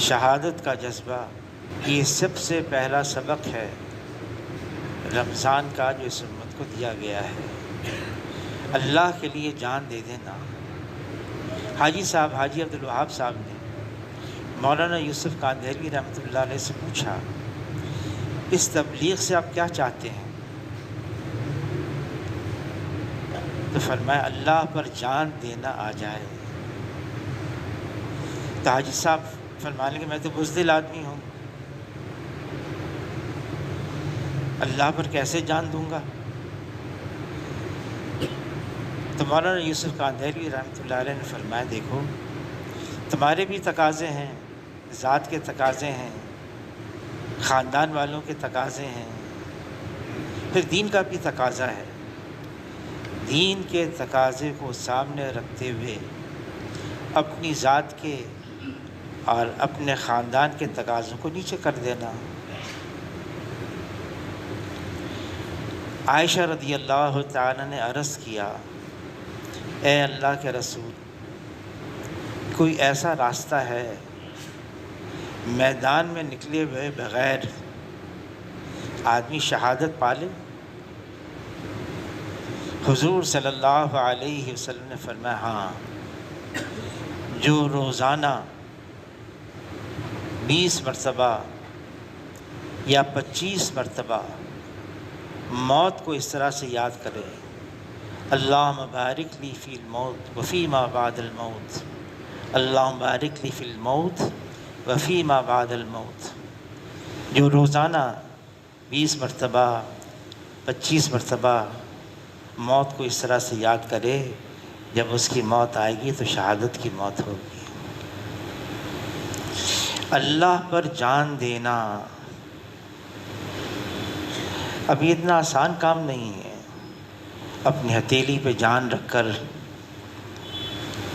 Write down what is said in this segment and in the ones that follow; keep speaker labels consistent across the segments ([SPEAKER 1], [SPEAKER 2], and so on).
[SPEAKER 1] شہادت کا جذبہ یہ سب سے پہلا سبق ہے رمضان کا جو اس امت کو دیا گیا ہے۔ اللہ کے لیے جان دے دینا۔ حاجی عبدالوہاب صاحب نے مولانا یوسف قادری رحمۃ اللہ علیہ سے پوچھا، اس تبلیغ سے آپ کیا چاہتے ہیں؟ تو فرمایا اللہ پر جان دینا آ جائے۔ تو حاجی صاحب فرمانے کہ میں تو بزدل آدمی ہوں، اللہ پر کیسے جان دوں گا؟ تو مولانا یوسف قادری رحمۃ اللہ علیہ نے فرمایا دیکھو تمہارے بھی تقاضے ہیں، ذات کے تقاضے ہیں، خاندان والوں کے تقاضے ہیں، پھر دین کا بھی تقاضا ہے۔ دین کے تقاضے کو سامنے رکھتے ہوئے اپنی ذات کے اور اپنے خاندان کے تقاضوں کو نیچے کر دینا۔ عائشہ رضی اللہ تعالی نے عرض کیا، اے اللہ کے رسول، کوئی ایسا راستہ ہے میدان میں نکلے ہوئے بغیر آدمی شہادت پالے؟ حضور صلی اللہ علیہ وسلم نے فرمایا ہاں، جو روزانہ 20 مرتبہ یا 25 مرتبہ موت کو اس طرح سے یاد کرے، اللہم بارک لی فی الموت وفی ما بعد الموت، اللہم بارک لی فی الموت وفی ما بعد الموت، جو روزانہ 20 مرتبہ 25 مرتبہ موت کو اس طرح سے یاد کرے، جب اس کی موت آئے گی تو شہادت کی موت ہوگی۔ اللہ پر جان دینا اب یہ اتنا آسان کام نہیں ہے۔ اپنی ہتھیلی پہ جان رکھ کر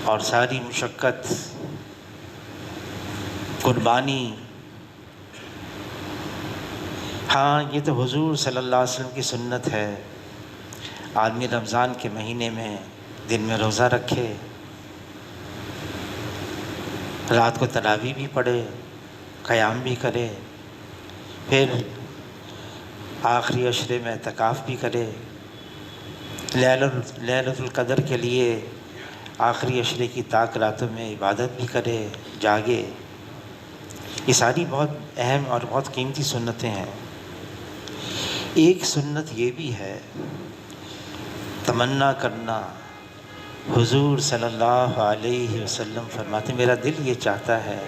[SPEAKER 1] اور ساری مشقت، قربانی، ہاں یہ تو حضور صلی اللہ علیہ وسلم کی سنت ہے، آدمی رمضان کے مہینے میں دن میں روزہ رکھے، رات کو تراویح بھی پڑھے، قیام بھی کرے، پھر آخری عشرے میں اعتکاف بھی کرے، لیلۃ القدر کے لیے آخری عشرے کی طاق راتوں میں عبادت بھی کرے، جاگے۔ یہ ساری بہت اہم اور بہت قیمتی سنتیں ہیں۔ ایک سنت یہ بھی ہے تمنا کرنا، حضور صلی اللہ علیہ وسلم فرماتے میرا دل یہ چاہتا ہے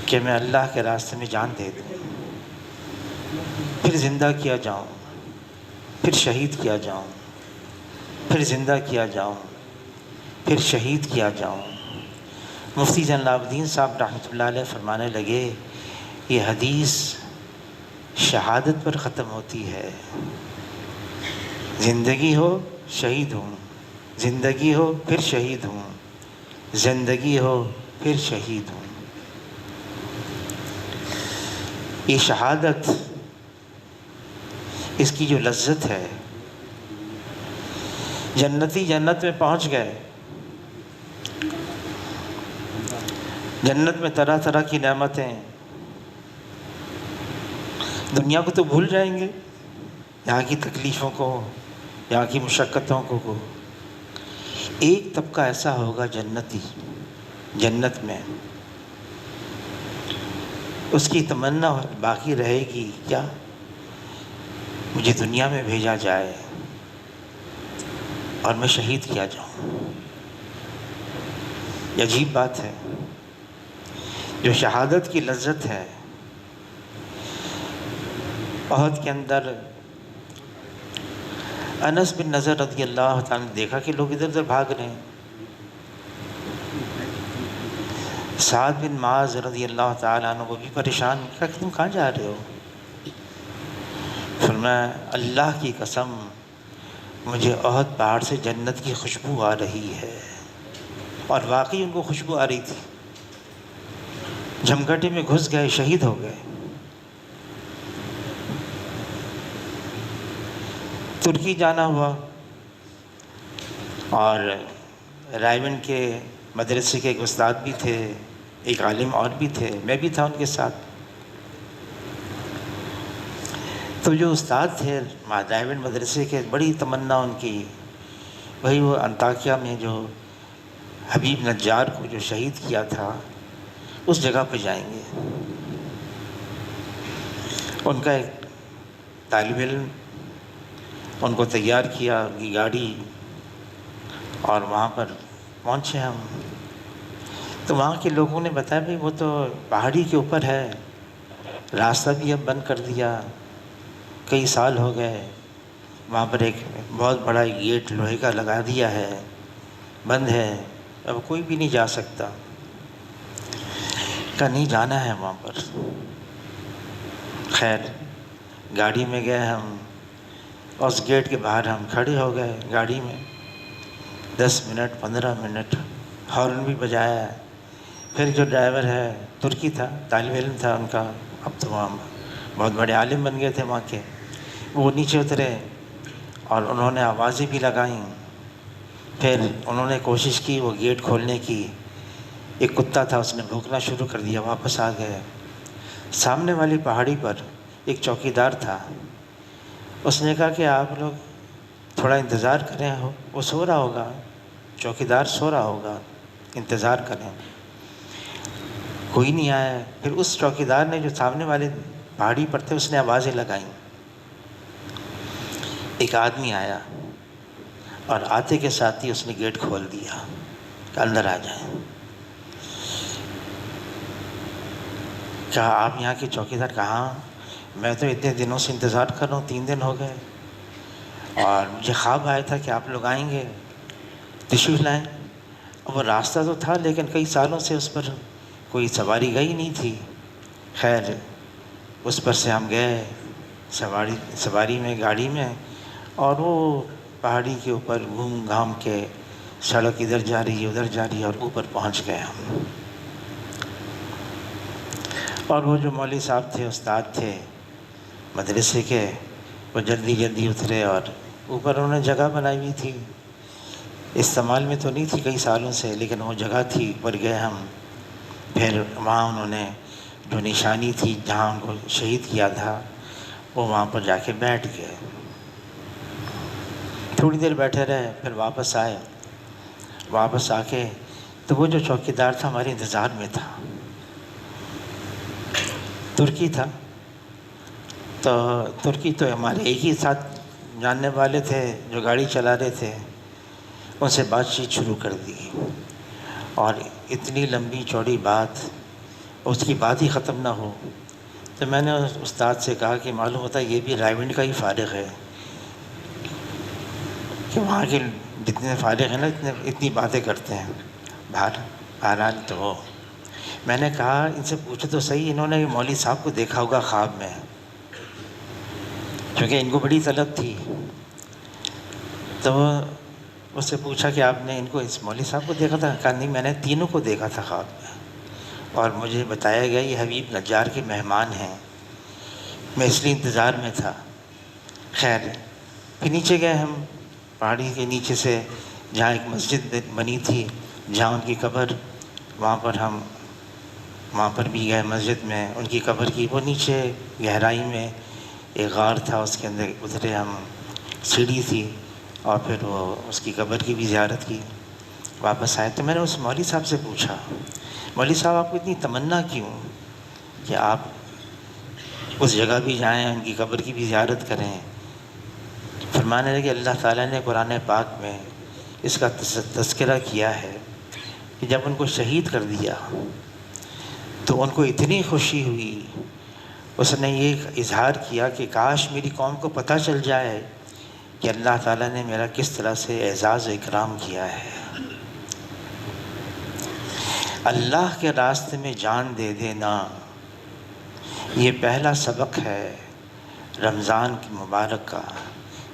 [SPEAKER 1] کہ میں اللہ کے راستے میں جان دے دوں، پھر زندہ کیا جاؤں، پھر شہید کیا جاؤں، پھر زندہ کیا جاؤں، پھر شہید کیا جاؤں۔ مفتی زین العابدین صاحب رحمۃ اللہ علیہ فرمانے لگے یہ حدیث شہادت پر ختم ہوتی ہے، زندگی ہو شہید ہوں، زندگی ہو پھر شہید ہوں، زندگی ہو پھر شہید ہوں۔ یہ شہادت، اس کی جو لذت ہے، جنتی جنت میں پہنچ گئے، جنت میں طرح طرح کی نعمتیں، دنیا کو تو بھول جائیں گے، یہاں کی تکلیفوں کو، یہاں کی مشقتوں کو۔ ایک طبقہ ایسا ہوگا جنتی، جنت میں اس کی تمنا باقی رہے گی کیا مجھے دنیا میں بھیجا جائے اور میں شہید کیا جاؤں۔ یہ عجیب بات ہے، جو شہادت کی لذت ہے۔ احد کے اندر انس بن نضر رضی اللہ تعالیٰ نے دیکھا کہ لوگ ادھر ادھر بھاگ رہے ہیں۔ سعد بن معاذ رضی اللہ تعالیٰ عنہ وہ بھی پریشان، کہا کہ تم کہاں جا رہے ہو؟ فرمایا اللہ کی قسم مجھے احد پہاڑ سے جنت کی خوشبو آ رہی ہے، اور واقعی ان کو خوشبو آ رہی تھی۔ جھمگٹے میں گھس گئے، شہید ہو گئے۔ ترکی جانا ہوا اور رائے گنج کے مدرسے کے ایک استاد بھی تھے، ایک عالم اور بھی تھے، میں بھی تھا ان کے ساتھ۔ تو جو استاد تھے مادائیون مدرسے کے، بڑی تمنا ان کی، وہی وہ انطاکیہ میں جو حبیب نجار کو جو شہید کیا تھا اس جگہ پہ جائیں گے۔ ان کا ایک طالب علم ان کو تیار کیا، ان کی گاڑی، اور وہاں پر پہنچے ہم۔ تو وہاں کے لوگوں نے بتایا بھائی وہ تو پہاڑی کے اوپر ہے، راستہ بھی اب بند کر دیا، کئی سال ہو گئے، وہاں پر ایک بہت بڑا گیٹ لوہے کا لگا دیا ہے، بند ہے، اب کوئی بھی نہیں جا سکتا۔ کہا نہیں جانا ہے وہاں پر۔ خیر گاڑی میں گئے ہم، اس گیٹ کے باہر ہم کھڑے ہو گئے گاڑی میں، 10 منٹ 15 منٹ ہارن بھی بجایا۔ پھر جو ڈرائیور ہے ترکی تھا، طالب علم تھا ان کا، اب تو وہاں بہت بڑے عالم بن گئے تھے وہاں کے، وہ نیچے اترے اور انہوں نے آوازیں بھی لگائیں۔ پھر انہوں نے کوشش کی وہ گیٹ کھولنے کی، ایک کتا تھا اس نے بھونکنا شروع کر دیا، واپس آ گئے۔ سامنے والی پہاڑی پر ایک چوکیدار تھا، اس نے کہا کہ آپ لوگ تھوڑا انتظار کریں، وہ سو رہا ہوگا، چوکیدار سو رہا ہوگا، انتظار کریں۔ کوئی نہیں آیا۔ پھر اس چوکیدار نے جو سامنے والے پہاڑی پر تھے اس نے آوازیں لگائیں، ایک آدمی آیا اور آتے کے ساتھ ہی اس نے گیٹ کھول دیا کہ اندر آ جائیں۔ کہا آپ یہاں کے چوکیدار؟ کہاں، میں تو اتنے دنوں سے انتظار کر رہا ہوں، 3 دن ہو گئے، اور مجھے خواب آیا تھا کہ آپ لوگ آئیں گے، تشریف لائیں۔ وہ راستہ تو تھا لیکن کئی سالوں سے اس پر کوئی سواری گئی نہیں تھی۔ خیر اس پر سے ہم گئے سواری میں، گاڑی میں، اور وہ پہاڑی کے اوپر گھوم گھام کے سڑک ادھر جا رہی ہے ادھر جا رہی ہے، اور اوپر پہنچ گئے ہم۔ اور وہ جو مولوی صاحب تھے، استاد تھے مدرسے کے، وہ جلدی جلدی اترے، اور اوپر انہوں نے جگہ بنائی ہوئی تھی، استعمال میں تو نہیں تھی کئی سالوں سے، لیکن وہ جگہ تھی، اوپر گئے ہم۔ پھر وہاں انہوں نے جو نشانی تھی جہاں ان کو شہید کیا تھا، وہ وہاں پر جا کے بیٹھ گئے۔ تھوڑی دیر بیٹھے رہے، پھر واپس آئے۔ واپس آ کے تو وہ جو چوکیدار تھا ہمارے انتظار میں تھا، ترکی تھا، تو ترکی تو ہمارے ایک ہی ساتھ جاننے والے تھے جو گاڑی چلا رہے تھے، ان سے بات چیت شروع کر دی، اور اتنی لمبی چوڑی بات، اس کی بات ہی ختم نہ ہو۔ تو میں نے استاد سے کہا کہ معلوم ہوتا ہے یہ بھی رائیونڈ کا ہی فارغ ہے، کہ وہاں کے جتنے فارغ ہیں نا اتنی باتیں کرتے ہیں۔ بہرحال تو وہ میں نے کہا ان سے پوچھو تو صحیح، انہوں نے مولوی صاحب کو دیکھا ہوگا خواب میں، کیونکہ ان کو بڑی طلب تھی۔ تو اس سے پوچھا کہ آپ نے ان کو، اس مولوی صاحب کو دیکھا تھا؟ کہا نہیں، میں نے تینوں کو دیکھا تھا خواب میں، اور مجھے بتایا گیا یہ حبیب نجار کے مہمان ہیں، میں اس لیے انتظار میں تھا۔ خیر پھر نیچے گئے ہم، پہاڑی کے نیچے سے جہاں ایک مسجد بنی تھی جہاں ان کی قبر، وہاں پر بھی گئے مسجد میں، ان کی قبر کی وہ نیچے گہرائی میں ایک غار تھا، اس کے اندر اترے ہم، سیڑھی تھی، اور پھر وہ اس کی قبر کی بھی زیارت کی۔ واپس آئے تو میں نے اس مولوی صاحب سے پوچھا، مولوی صاحب آپ کو اتنی تمنا کیوں کہ آپ اس جگہ بھی جائیں، ان کی قبر کی بھی زیارت کریں؟ فرمانے لگے اللہ تعالیٰ نے قرآن پاک میں اس کا تذکرہ کیا ہے کہ جب ان کو شہید کر دیا تو ان کو اتنی خوشی ہوئی، اس نے یہ اظہار کیا کہ کاش میری قوم کو پتہ چل جائے کہ اللہ تعالیٰ نے میرا کس طرح سے اعزاز و اکرام کیا ہے۔ اللہ کے راستے میں جان دے دینا، یہ پہلا سبق ہے رمضان کی مبارک کا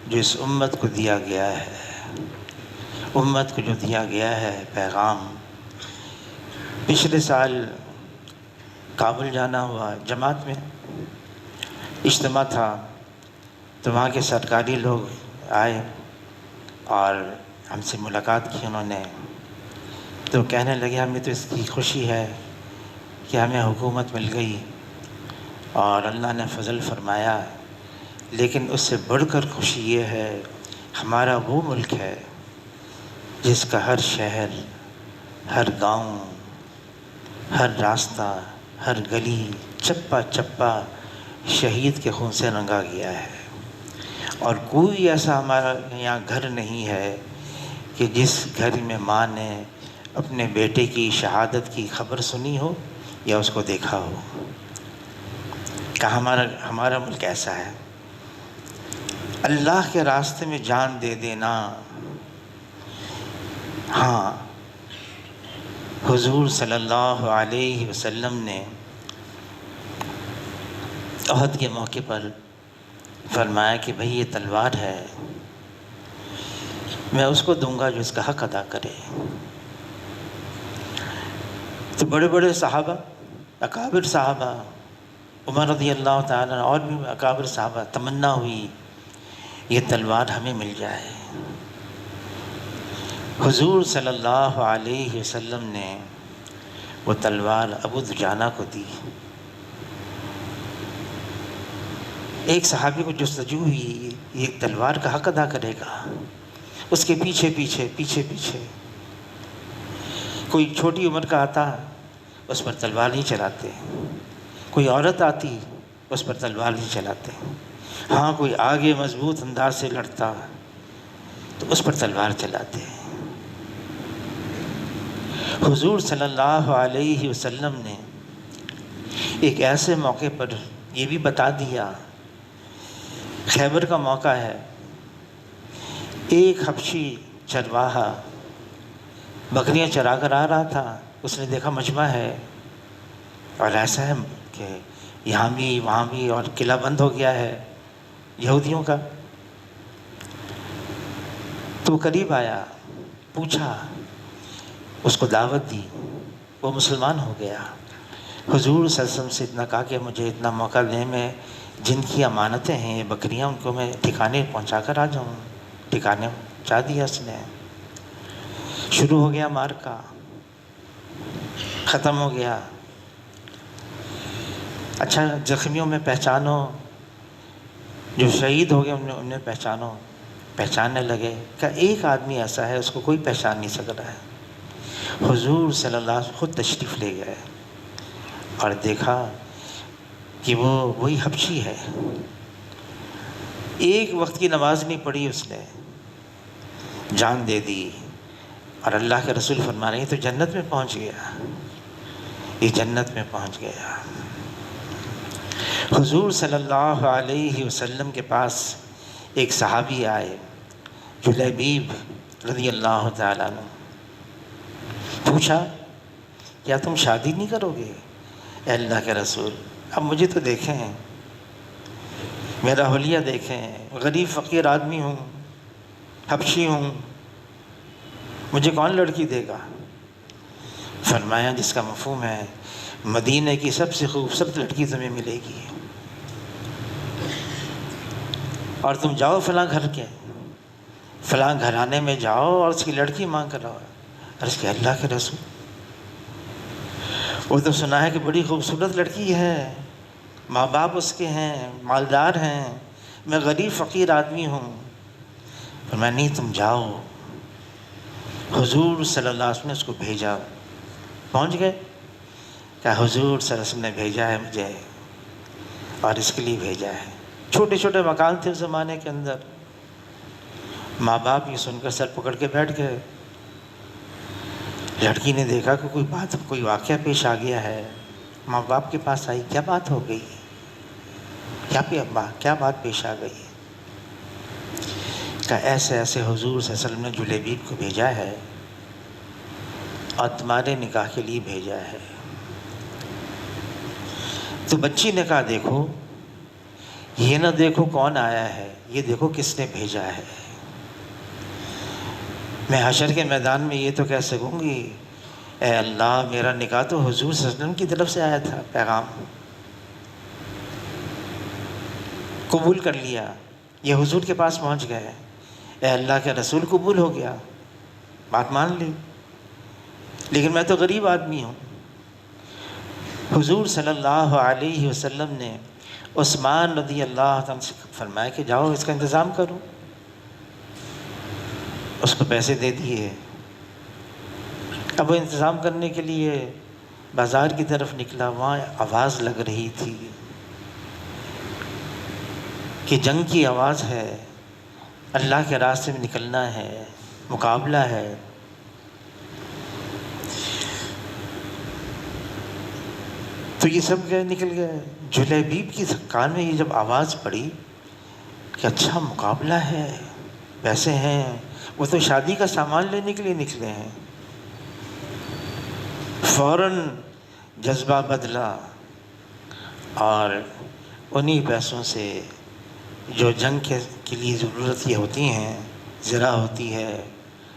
[SPEAKER 1] جو اس امت کو دیا گیا ہے، امت کو جو دیا گیا ہے پیغام۔ پچھلے سال کابل جانا ہوا، جماعت میں اجتماع تھا، تو وہاں کے سرکاری لوگ آئے اور ہم سے ملاقات کی انہوں نے، تو کہنے لگے ہمیں تو اس کی خوشی ہے کہ ہمیں حکومت مل گئی اور اللہ نے فضل فرمایا، لیکن اس سے بڑھ کر خوشی یہ ہے ہمارا وہ ملک ہے جس کا ہر شہر، ہر گاؤں، ہر راستہ، ہر گلی، چپا چپا شہید کے خون سے رنگا گیا ہے، اور کوئی ایسا ہمارا یہاں گھر نہیں ہے کہ جس گھر میں ماں نے اپنے بیٹے کی شہادت کی خبر سنی ہو یا اس کو دیکھا ہو۔ کہ ہمارا ملک ایسا ہے۔ اللہ کے راستے میں جان دے دینا، ہاں، حضور صلی اللہ علیہ وسلم نے احد کے موقع پر فرمایا کہ بھئی یہ تلوار ہے، میں اس کو دوں گا جو اس کا حق ادا کرے۔ تو بڑے بڑے صحابہ، اکابر صحابہ، عمر رضی اللہ تعالیٰ اور بھی اکابر صحابہ، تمنا ہوئی یہ تلوار ہمیں مل جائے۔ حضور صلی اللہ علیہ وسلم نے وہ تلوار ابو دجانہ کو دی۔ ایک صحابی کو جستجو ہوئی یہ تلوار کا حق ادا کرے گا، اس کے پیچھے پیچھے کوئی چھوٹی عمر کا آتا اس پر تلوار نہیں چلاتے، کوئی عورت آتی اس پر تلوار نہیں چلاتے، ہاں کوئی آگے مضبوط انداز سے لڑتا تو اس پر تلوار چلاتے۔ حضور صلی اللہ علیہ وسلم نے ایک ایسے موقع پر یہ بھی بتا دیا، خیبر کا موقع ہے، ایک حبشی چرواہا بکریاں چرا کر آ رہا تھا، اس نے دیکھا مجمع ہے اور ایسا ہے کہ یہاں بھی وہاں بھی، اور قلعہ بند ہو گیا ہے یہودیوں کا، تو قریب آیا، پوچھا، اس کو دعوت دی، وہ مسلمان ہو گیا۔ حضور صلی اللہ علیہ وسلم سے اتنا کہا کہ مجھے اتنا موقع دیں، میں جن کی امانتیں ہیں یہ بکریاں ان کو میں ٹھکانے پہنچا کر آ جاؤں۔ ٹھکانے پہنچا دیا اس نے، شروع ہو گیا معرکہ، ختم ہو گیا۔ اچھا زخمیوں میں پہچانو، جو شہید ہو گئے انہیں پہچانو، پہچاننے لگے کہ ایک آدمی ایسا ہے اس کو کوئی پہچان نہیں سک رہا ہے۔ حضور صلی اللہ علیہ وسلم خود تشریف لے گئے اور دیکھا کہ وہ وہی حبشی ہے، ایک وقت کی نماز نہیں پڑھی اس نے، جان دے دی، اور اللہ کے رسول فرما رہے ہیں تو جنت میں پہنچ گیا، یہ جنت میں پہنچ گیا۔ حضور صلی اللہ علیہ وسلم کے پاس ایک صحابی آئے، جلیبیب رضی اللہ تعالیٰ عنہ، پوچھا کیا تم شادی نہیں کرو گے؟ اے اللہ کے رسول اب مجھے تو دیکھیں، میرا حلیہ دیکھیں، غریب فقیر آدمی ہوں، حبشی ہوں، مجھے کون لڑکی دے گا؟ فرمایا جس کا مفہوم ہے مدینہ کی سب سے خوبصورت لڑکی تمہیں ملے گی، اور تم جاؤ فلاں گھرانے میں جاؤ اور اس کی لڑکی مانگ کر آؤ۔ عرض کہ اللہ کے رسول وہ تو سنا ہے کہ بڑی خوبصورت لڑکی ہے، ماں باپ اس کے ہیں، مالدار ہیں، میں غریب فقیر آدمی ہوں۔ فرمایا نہیں تم جاؤ۔ حضور صلی اللہ علیہ وسلم نے اس کو بھیجا، پہنچ گئے، کہ حضور صلی اللہ علیہ وسلم نے بھیجا ہے مجھے اور اس کے لیے بھیجا ہے۔ چھوٹے چھوٹے مکان تھے اس زمانے کے اندر، ماں باپ یہ سن کر سر پکڑ کے بیٹھ گئے۔ لڑکی نے دیکھا کہ کوئی واقعہ پیش آ گیا ہے، ماں باپ کے پاس آئی، کیا بات ہو گئی، کیا بات پیش آ گئی؟ کہ ایسے ایسے حضور صلی اللہ علیہ وسلم نے جلیبیب کو بھیجا ہے اور تمہارے نکاح کے لیے بھیجا ہے۔ تو بچی نے کہا دیکھو، یہ نہ دیکھو کون آیا ہے، یہ دیکھو کس نے بھیجا ہے۔ میں حشر کے میدان میں یہ تو کہہ سکوں گی اے اللہ میرا نکاح تو حضور صلی اللہ علیہ وسلم کی طرف سے آیا تھا، پیغام قبول کر لیا، یہ حضور کے پاس پہنچ گئے، اے اللہ کے رسول قبول ہو گیا، بات مان لی۔ لیکن میں تو غریب آدمی ہوں۔ حضور صلی اللہ علیہ وسلم نے عثمان رضی اللہ عنہ سے فرمایا کہ جاؤ اس کا انتظام کرو، اس کو پیسے دے دیے۔ اب وہ انتظام کرنے کے لیے بازار کی طرف نکلا، وہاں آواز لگ رہی تھی کہ جنگ کی آواز ہے، اللہ کے راستے میں نکلنا ہے، مقابلہ ہے۔ تو یہ سب گئے، نکل گئے۔ جلیبیب کی کان میں یہ جب آواز پڑی کہ اچھا مقابلہ ہے، پیسے ہیں، وہ تو شادی کا سامان لینے کے لیے نکلے ہیں، فوراً جذبہ بدلا اور انہی پیسوں سے جو جنگ کے لیے ضرورت یہ ہوتی ہیں، زرہ ہوتی ہے،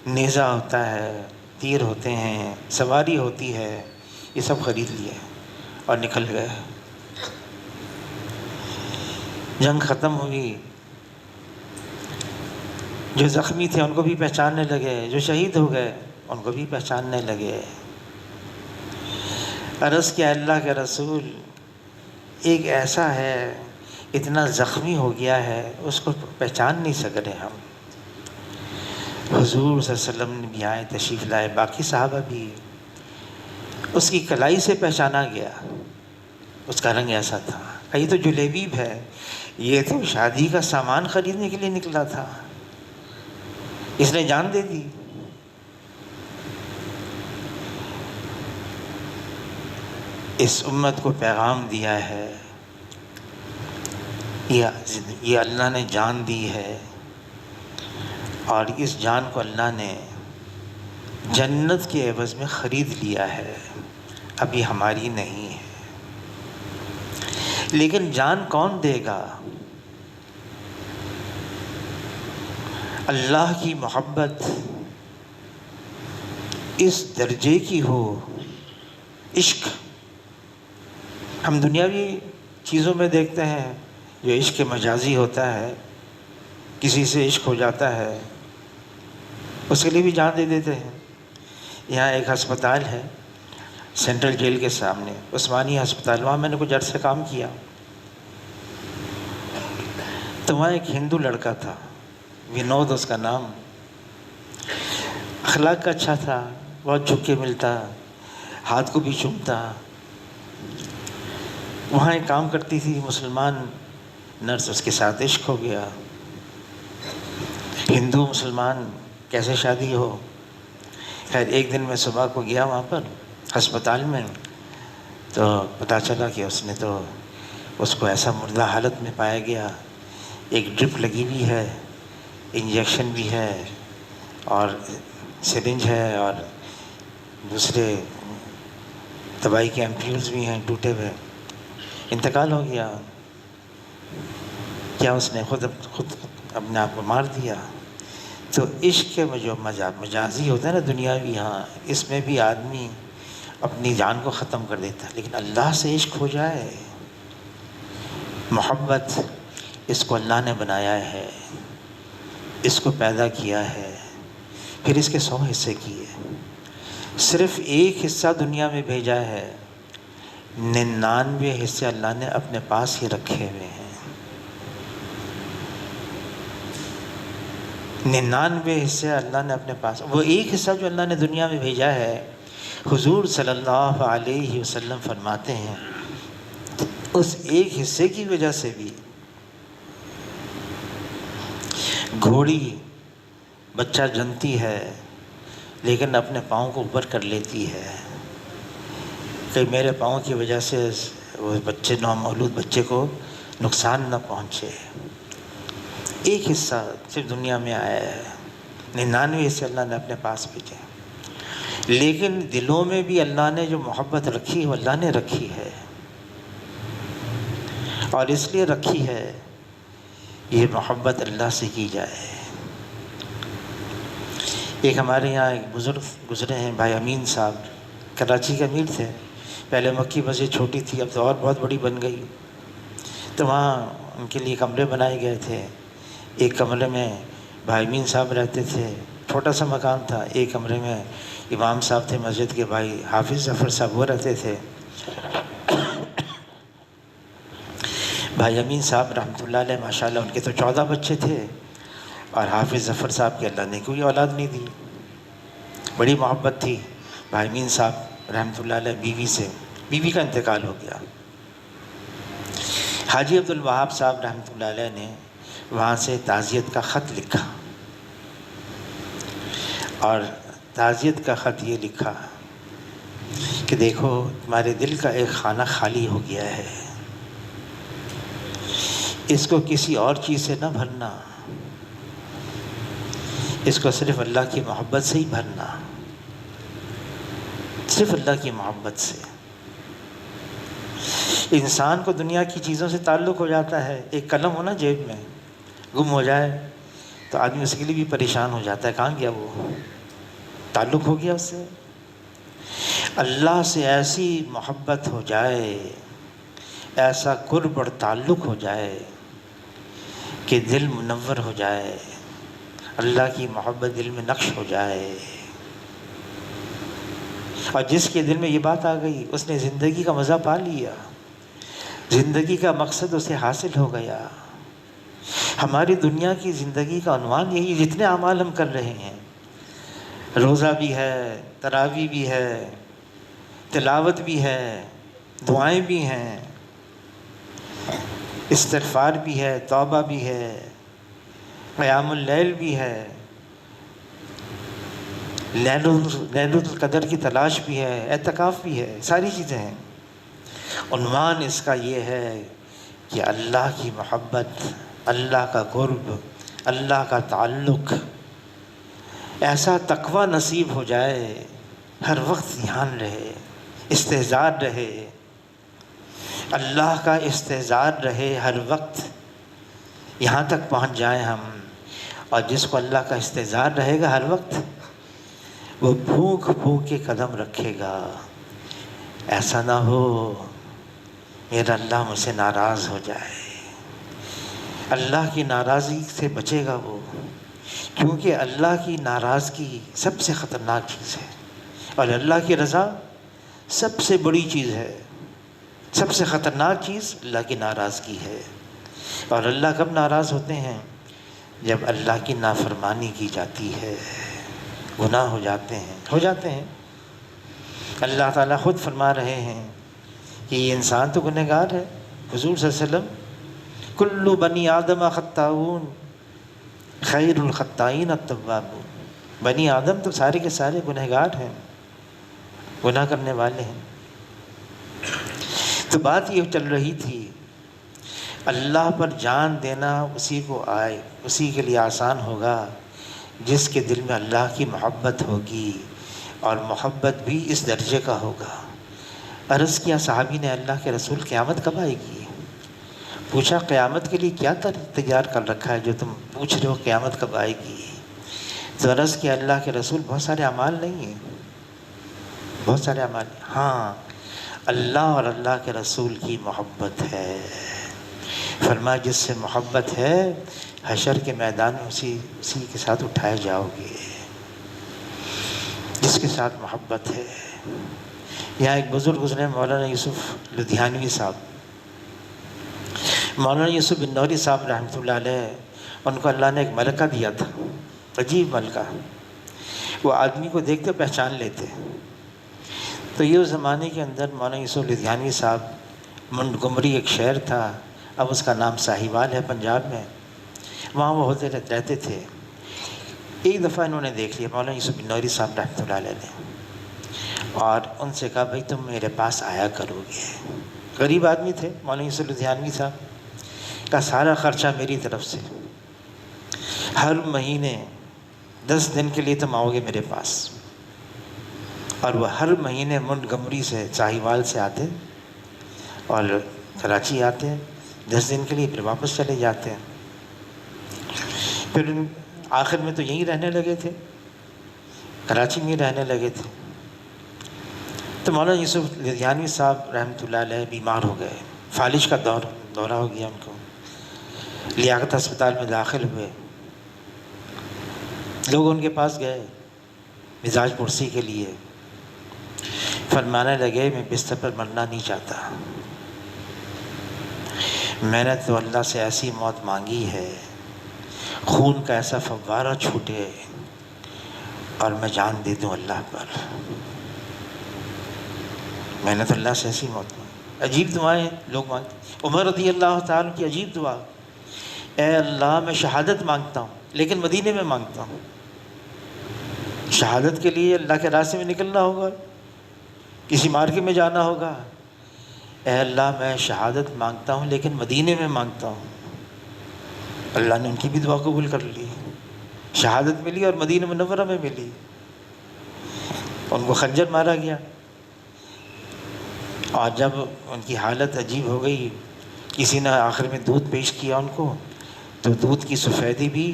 [SPEAKER 1] نیزہ ہوتا ہے، تیر ہوتے ہیں، سواری ہوتی ہے، یہ سب خرید لیے اور نکل گئے۔ جنگ ختم ہوئی، جو زخمی تھے ان کو بھی پہچاننے لگے، جو شہید ہو گئے ان کو بھی پہچاننے لگے۔ عرض کیا اللہ کے رسول، ایک ایسا ہے اتنا زخمی ہو گیا ہے اس کو پہچان نہیں سک رہے ہم۔ حضور صلی اللہ علیہ وسلم نے بھی آئے، تشریف لائے، باقی صحابہ بھی۔ اس کی کلائی سے پہچانا گیا، اس کا رنگ ایسا تھا۔ یہ تو جلیبیب ہے، یہ تو شادی کا سامان خریدنے کے لیے نکلا تھا، اس نے جان دے دی۔ اس امت کو پیغام دیا ہے، یہ اللہ نے جان دی ہے، اور اس جان کو اللہ نے جنت کے عوض میں خرید لیا ہے، ابھی ہماری نہیں ہے۔ لیکن جان کون دے گا؟ اللہ کی محبت اس درجے کی ہو، عشق۔ ہم دنیاوی چیزوں میں دیکھتے ہیں جو عشق مجازی ہوتا ہے، کسی سے عشق ہو جاتا ہے اس کے لیے بھی جان دے دیتے ہیں۔ یہاں ایک ہسپتال ہے سینٹرل جیل کے سامنے، عثمانی ہسپتال، وہاں میں نے کچھ عرصے کام کیا۔ تو وہاں ایک ہندو لڑکا تھا، ونود اس کا نام، اخلاق کا اچھا تھا، بہت جھک کے ملتا، ہاتھ کو بھی چومتا۔ وہاں ایک کام کرتی تھی مسلمان نرس، اس کے ساتھ عشق ہو گیا۔ ہندو مسلمان کیسے شادی ہو؟ خیر ایک دن میں صبح کو گیا وہاں پر ہسپتال میں، تو پتہ چلا کہ اس کو ایسا مردہ حالت میں پایا گیا، ایک ڈرپ لگی ہوئی ہے، انجیکشن بھی ہے اور سرنج ہے اور دوسرے دوائی کے ایمپیولز بھی ہیں ٹوٹے ہوئے۔ انتقال ہو گیا۔ کیا اس نے خود اپنے آپ کو مار دیا؟ تو عشق کے جو مجازی ہوتا ہے نا دنیاوی، ہاں اس میں بھی آدمی اپنی جان کو ختم کر دیتا ہے، لیکن اللہ سے عشق ہو جائے، محبت، اس کو اللہ نے بنایا ہے، اس کو پیدا کیا ہے، پھر اس کے 100 حصے کیے، صرف ایک حصہ دنیا میں بھیجا ہے، 99 حصے اللہ نے اپنے پاس ہی رکھے ہوئے ہیں۔ 99 حصے اللہ نے اپنے پاس، وہ ایک حصہ جو اللہ نے دنیا میں بھیجا ہے، حضور صلی اللہ علیہ وسلم فرماتے ہیں اس ایک حصے کی وجہ سے بھی گھوڑی بچہ جنتی ہے لیکن اپنے پاؤں کو اوپر کر لیتی ہے کہ میرے پاؤں کی وجہ سے وہ بچے، نومولود بچے کو نقصان نہ پہنچے۔ ایک حصہ صرف دنیا میں آیا ہے، 99 حصے اللہ نے اپنے پاس بھیجے، لیکن دلوں میں بھی اللہ نے جو محبت رکھی وہ اللہ نے رکھی ہے، اور اس لیے رکھی ہے یہ محبت اللہ سے کی جائے۔ ایک ہمارے یہاں ایک بزرگ گزرے ہیں بھائی امین صاحب، کراچی کے امیر تھے، پہلے مکی مسجد چھوٹی تھی، اب تو اور بہت بڑی بن گئی، تو وہاں ان کے لیے کمرے بنائے گئے تھے۔ ایک کمرے میں بھائی امین صاحب رہتے تھے، چھوٹا سا مکان تھا، ایک کمرے میں امام صاحب تھے مسجد کے، بھائی حافظ ظفر صاحب وہ رہتے تھے، بھائی امین صاحب رحمۃ اللہ علیہ ماشاءاللہ ان کے تو 14 بچے تھے، اور حافظ ظفر صاحب کے اللہ نے کوئی اولاد نہیں دی، بڑی محبت تھی بھائی امین صاحب رحمۃ اللہ علیہ بیوی سے، بیوی کا انتقال ہو گیا۔ حاجی عبد الوہاب صاحب رحمۃ اللہ علیہ نے وہاں سے تعزیت کا خط لکھا، اور تعزیت کا خط یہ لکھا کہ دیکھو تمہارے دل کا ایک خانہ خالی ہو گیا ہے، اس کو کسی اور چیز سے نہ بھرنا، اس کو صرف اللہ کی محبت سے ہی بھرنا، صرف اللہ کی محبت سے۔ انسان کو دنیا کی چیزوں سے تعلق ہو جاتا ہے، ایک قلم ہو نا جیب میں، گم ہو جائے تو آدمی اس کے لیے بھی پریشان ہو جاتا ہے، کہاں گیا وہ، تعلق ہو گیا اس سے۔ اللہ سے ایسی محبت ہو جائے، ایسا قرب اور تعلق ہو جائے کہ دل منور ہو جائے، اللہ کی محبت دل میں نقش ہو جائے، اور جس کے دل میں یہ بات آ گئی اس نے زندگی کا مزہ پا لیا، زندگی کا مقصد اسے حاصل ہو گیا۔ ہماری دنیا کی زندگی کا عنوان یہی، جتنے اعمال ہم کر رہے ہیں، روزہ بھی ہے، تراویح بھی ہے، تلاوت بھی ہے، دعائیں بھی ہیں، استغفار بھی ہے، توبہ بھی ہے، قیام اللیل بھی ہے، لیلۃ القدر کی تلاش بھی ہے، اعتکاف بھی ہے، ساری چیزیں ہیں۔ عنوان اس کا یہ ہے کہ اللہ کی محبت، اللہ کا قرب، اللہ کا تعلق، ایسا تقویٰ نصیب ہو جائے، ہر وقت دھیان رہے، استحضار رہے، اللہ کا استحضار رہے ہر وقت، یہاں تک پہنچ جائیں ہم۔ اور جس کو اللہ کا استحضار رہے گا ہر وقت، وہ پھونک پھونک کے قدم رکھے گا، ایسا نہ ہو میرا اللہ مجھ سے ناراض ہو جائے۔ اللہ کی ناراضی سے بچے گا وہ، کیونکہ اللہ کی ناراضگی سب سے خطرناک چیز ہے، اور اللہ کی رضا سب سے بڑی چیز ہے۔ سب سے خطرناک چیز اللہ کی ناراضگی ہے۔ اور اللہ کب ناراض ہوتے ہیں؟ جب اللہ کی نافرمانی کی جاتی ہے، گناہ ہو جاتے ہیں۔ اللہ تعالیٰ خود فرما رہے ہیں کہ یہ انسان تو گنہگار ہے۔ حضور صلی اللہ علیہ وسلم، کل بنی آدم خطاؤون خیر الخطائین التوابون، بنی آدم تو سارے کے سارے گنہگار ہیں، گناہ کرنے والے ہیں۔ تو بات یہ چل رہی تھی، اللہ پر جان دینا اسی کو آئے، اسی کے لیے آسان ہوگا جس کے دل میں اللہ کی محبت ہوگی، اور محبت بھی اس درجے کا ہوگا۔ عرض کیا صحابی نے، اللہ کے رسول قیامت کب آئے گی؟ پوچھا قیامت کے لیے کیا تیار کر رکھا ہے جو تم پوچھ رہے ہو قیامت کب آئے گی؟ تو عرض کیا اللہ کے رسول بہت سارے اعمال نہیں ہیں، بہت سارے اعمال، ہاں اللہ اور اللہ کے رسول کی محبت ہے۔ فرمایا جس سے محبت ہے حشر کے میدان میں اسی کے ساتھ اٹھائے جاؤ گے، جس کے ساتھ محبت ہے۔ یہاں ایک بزرگ گزرے مولانا یوسف لدھیانوی صاحب، مولانا یوسف بن نوری صاحب رحمۃ اللہ علیہ، ان کو اللہ نے ایک ملکہ دیا تھا، عجیب ملکہ، وہ آدمی کو دیکھتے پہچان لیتے۔ تو یہ اس زمانے کے اندر مولانا یوسف لدھیانوی صاحب، منٹگمری ایک شہر تھا، اب اس کا نام ساہیوال ہے پنجاب میں، وہاں وہ ہوتے رہتے تھے۔ ایک دفعہ انہوں نے دیکھ لیا مولانا یوسف بن نوری صاحب رحمۃ اللہ علیہ نے، اور ان سے کہا بھائی تم میرے پاس آیا کرو گے۔ غریب آدمی تھے مولانا یوسف لدھیانوی صاحب، کا سارا خرچہ میری طرف سے، ہر مہینے 10 دن کے لیے تم آؤ گے میرے پاس۔ اور وہ ہر مہینے منٹگمری سے، ساہیوال سے آتے اور کراچی آتے 10 دن کے لیے، پھر واپس چلے جاتے ہیں۔ پھر آخر میں تو یہیں رہنے لگے تھے، کراچی میں رہنے لگے تھے۔ تو مولانا یوسف لدھیانوی صاحب رحمۃ اللہ علیہ بیمار ہو گئے، فالج کا دورہ ہو گیا ان کو، لیاقت ہسپتال میں داخل ہوئے۔ لوگ ان کے پاس گئے، مزاج پرسی کے لیے، فرمانے لگے میں بستر پر مرنا نہیں چاہتا، میں نے تو اللہ سے ایسی موت مانگی ہے، خون کا ایسا فوارہ چھوٹے اور میں جان دے دوں اللہ پر، میں نے تو اللہ سے ایسی موت مانگی۔ عجیب دعائیں لوگ مانگتے۔ عمر رضی اللہ تعالیٰ کی عجیب دعا، اے اللہ میں شہادت مانگتا ہوں لیکن مدینے میں مانگتا ہوں۔ شہادت کے لیے اللہ کے راستے میں نکلنا ہوگا، کسی مارکے میں جانا ہوگا، اے اللہ میں شہادت مانگتا ہوں لیکن مدینے میں مانگتا ہوں۔ اللہ نے ان کی بھی دعا قبول کر لی، شہادت ملی اور مدینہ منورہ میں ملی۔ ان کو خنجر مارا گیا، اور جب ان کی حالت عجیب ہو گئی، کسی نے آخر میں دودھ پیش کیا ان کو، تو دودھ کی سفیدی بھی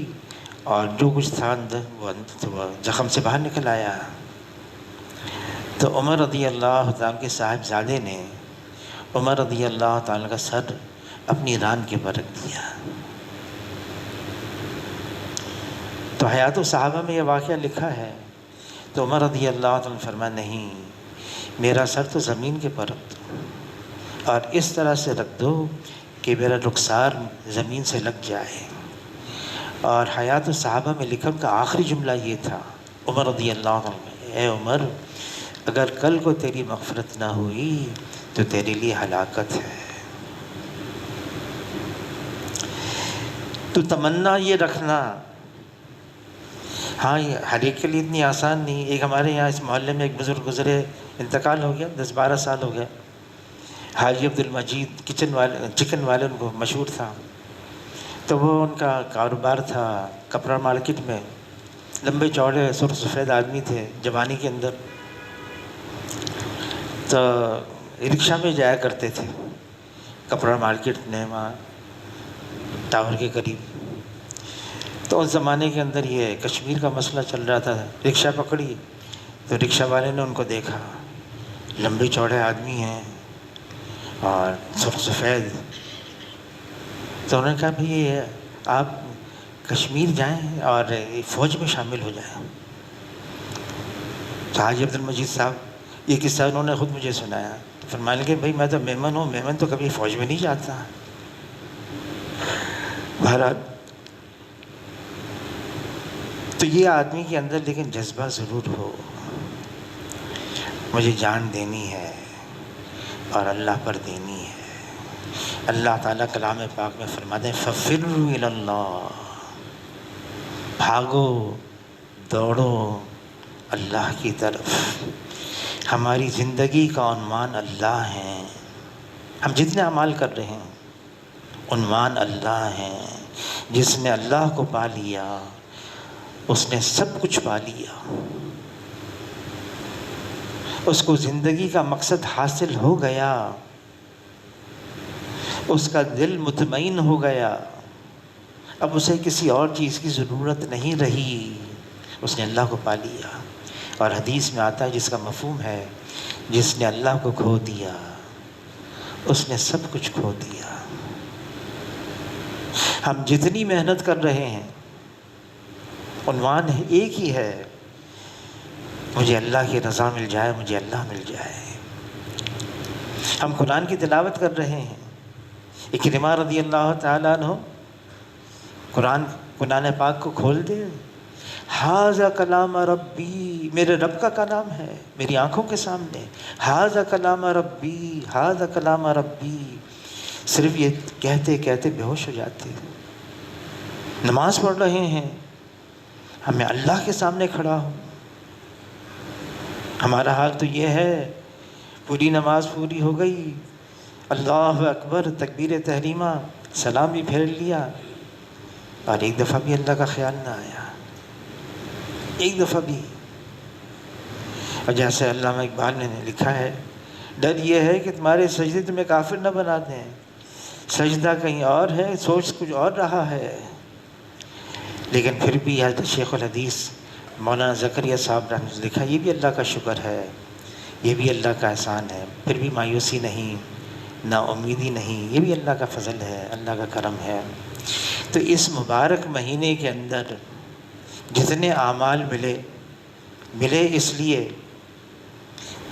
[SPEAKER 1] اور جو کچھ تھا اندر وہ زخم سے باہر نکل آیا۔ تو عمر رضی اللہ تعالیٰ کے صاحبزادے نے عمر رضی اللہ تعالیٰ کا سر اپنی ران کے پر رکھ دیا۔ تو حیات الصحابہ میں یہ واقعہ لکھا ہے، تو عمر رضی اللہ تعالیٰ نے فرمایا نہیں، میرا سر تو زمین کے پر رکھ دو، اور اس طرح سے رکھ دو کہ میرا رخسار زمین سے لگ جائے۔ اور حیات الصحابہ میں لکھا ان کا آخری جملہ یہ تھا، عمر رضی اللہ عنہ، اے عمر اگر کل کو تیری مغفرت نہ ہوئی تو تیرے لیے ہلاکت ہے۔ تو تمنا یہ رکھنا، ہاں یہ ہر ایک کے لیے اتنی آسان نہیں۔ ایک ہمارے یہاں اس محلے میں ایک بزرگ گزرے، انتقال ہو گیا، 10-12 سال ہو گئے، حاجی عبدالمجید چکن والے ان کو مشہور تھا۔ تو وہ ان کا کاروبار تھا کپڑا مارکیٹ میں، لمبے چوڑے سرخ سفید آدمی تھے جوانی کے اندر، تو رکشہ میں جایا کرتے تھے کپڑا مارکیٹ نے وہاں ٹاور کے قریب۔ تو اس زمانے کے اندر یہ کشمیر کا مسئلہ چل رہا تھا، رکشہ پکڑی تو رکشہ والے نے ان کو دیکھا، لمبے چوڑے آدمی ہیں اور سرخ سفید، تو انہوں نے کہا بھئی آپ کشمیر جائیں اور فوج میں شامل ہو جائیں۔ تو حاجی عبدالمجید صاحب، یہ قصہ انہوں نے خود مجھے سنایا، فرمانے لگے بھئی میں تو مہمان ہوں، مہمان تو کبھی فوج میں نہیں جاتا۔ بہرحال تو یہ آدمی کے اندر لیکن جذبہ ضرور ہو، مجھے جان دینی ہے اور اللہ پر دینی ہے۔ اللہ تعالیٰ کلام پاک میں فرماتے ہیں فَفِرُّوا إِلَى اللَّهِ، بھاگو دوڑو اللہ کی طرف۔ ہماری زندگی کا عنوان اللہ ہے، ہم جتنے اعمال کر رہے ہیں عنوان اللہ ہے۔ جس نے اللہ کو پا لیا اس نے سب کچھ پا لیا، اس کو زندگی کا مقصد حاصل ہو گیا، اس کا دل مطمئن ہو گیا، اب اسے کسی اور چیز کی ضرورت نہیں رہی، اس نے اللہ کو پا لیا۔ اور حدیث میں آتا ہے جس کا مفہوم ہے جس نے اللہ کو کھو دیا اس نے سب کچھ کھو دیا۔ ہم جتنی محنت کر رہے ہیں عنوان ایک ہی ہے، مجھے اللہ کی رضا مل جائے، مجھے اللہ مل جائے۔ ہم قرآن کی تلاوت کر رہے ہیں، اکرمہ رضی اللہ تعالیٰ عنہ قرآن پاک کو کھول دے، ھذا کلام ربی، میرے رب کا کلام ہے میری آنکھوں کے سامنے، ھذا کلام ربی، ھذا کلام ربی، صرف یہ کہتے کہتے بے ہوش ہو جاتے۔ نماز پڑھ رہے ہیں، ہمیں اللہ کے سامنے کھڑا ہو، ہمارا حال تو یہ ہے، پوری نماز پوری ہو گئی، اللہ اکبر تکبیر تحریمہ، سلام بھی پھیر لیا، اور ایک دفعہ بھی اللہ کا خیال نہ آیا، ایک دفعہ بھی۔ اور جیسے علامہ اقبال نے لکھا ہے، ڈر یہ ہے کہ تمہارے سجدے تمہیں کافر نہ بنا دیں، سجدہ کہیں اور ہے، سوچ کچھ اور رہا ہے۔ لیکن پھر بھی حضرت شیخ الحدیث مولانا زکریا صاحب رحمۃ اللہ لکھا، یہ بھی اللہ کا شکر ہے، یہ بھی اللہ کا احسان ہے، پھر بھی مایوسی نہیں، نا امیدی نہیں، یہ بھی اللہ کا فضل ہے، اللہ کا کرم ہے۔ تو اس مبارک مہینے کے اندر جتنے اعمال ملے ملے اس لیے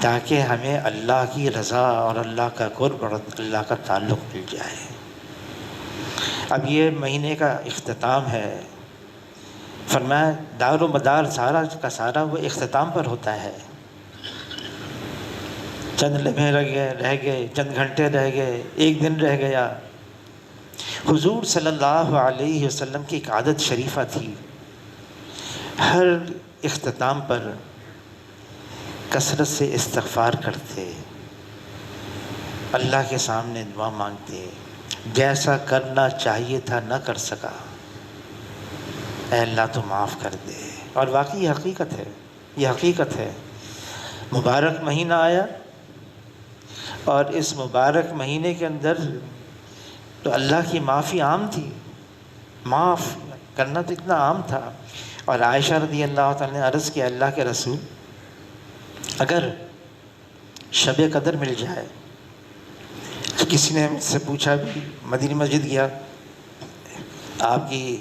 [SPEAKER 1] تاکہ ہمیں اللہ کی رضا اور اللہ کا قرب اور اللہ کا تعلق مل جائے۔ اب یہ مہینے کا اختتام ہے، فرمایا دار و مدار سارا کا سارا وہ اختتام پر ہوتا ہے۔ چند لمحے رہ گئے، چند گھنٹے رہ گئے، ایک دن رہ گیا۔ حضور صلی اللہ علیہ وسلم کی ایک عادت شریفہ تھی، ہر اختتام پر کثرت سے استغفار کرتے، اللہ کے سامنے دعا مانگتے، جیسا کرنا چاہیے تھا نہ کر سکا، اے اللہ تو معاف کر دے۔ اور واقعی یہ حقیقت ہے، یہ حقیقت ہے۔ مبارک مہینہ آیا اور اس مبارک مہینے کے اندر تو اللہ کی معافی عام تھی، معاف کرنا تو اتنا عام تھا۔ اور عائشہ رضی اللہ تعالیٰ نے عرض کیا، اللہ کے رسول اگر شب قدر مل جائے، تو کسی نے مجھ سے پوچھا بھی، مدینہ مسجد گیا، آپ کی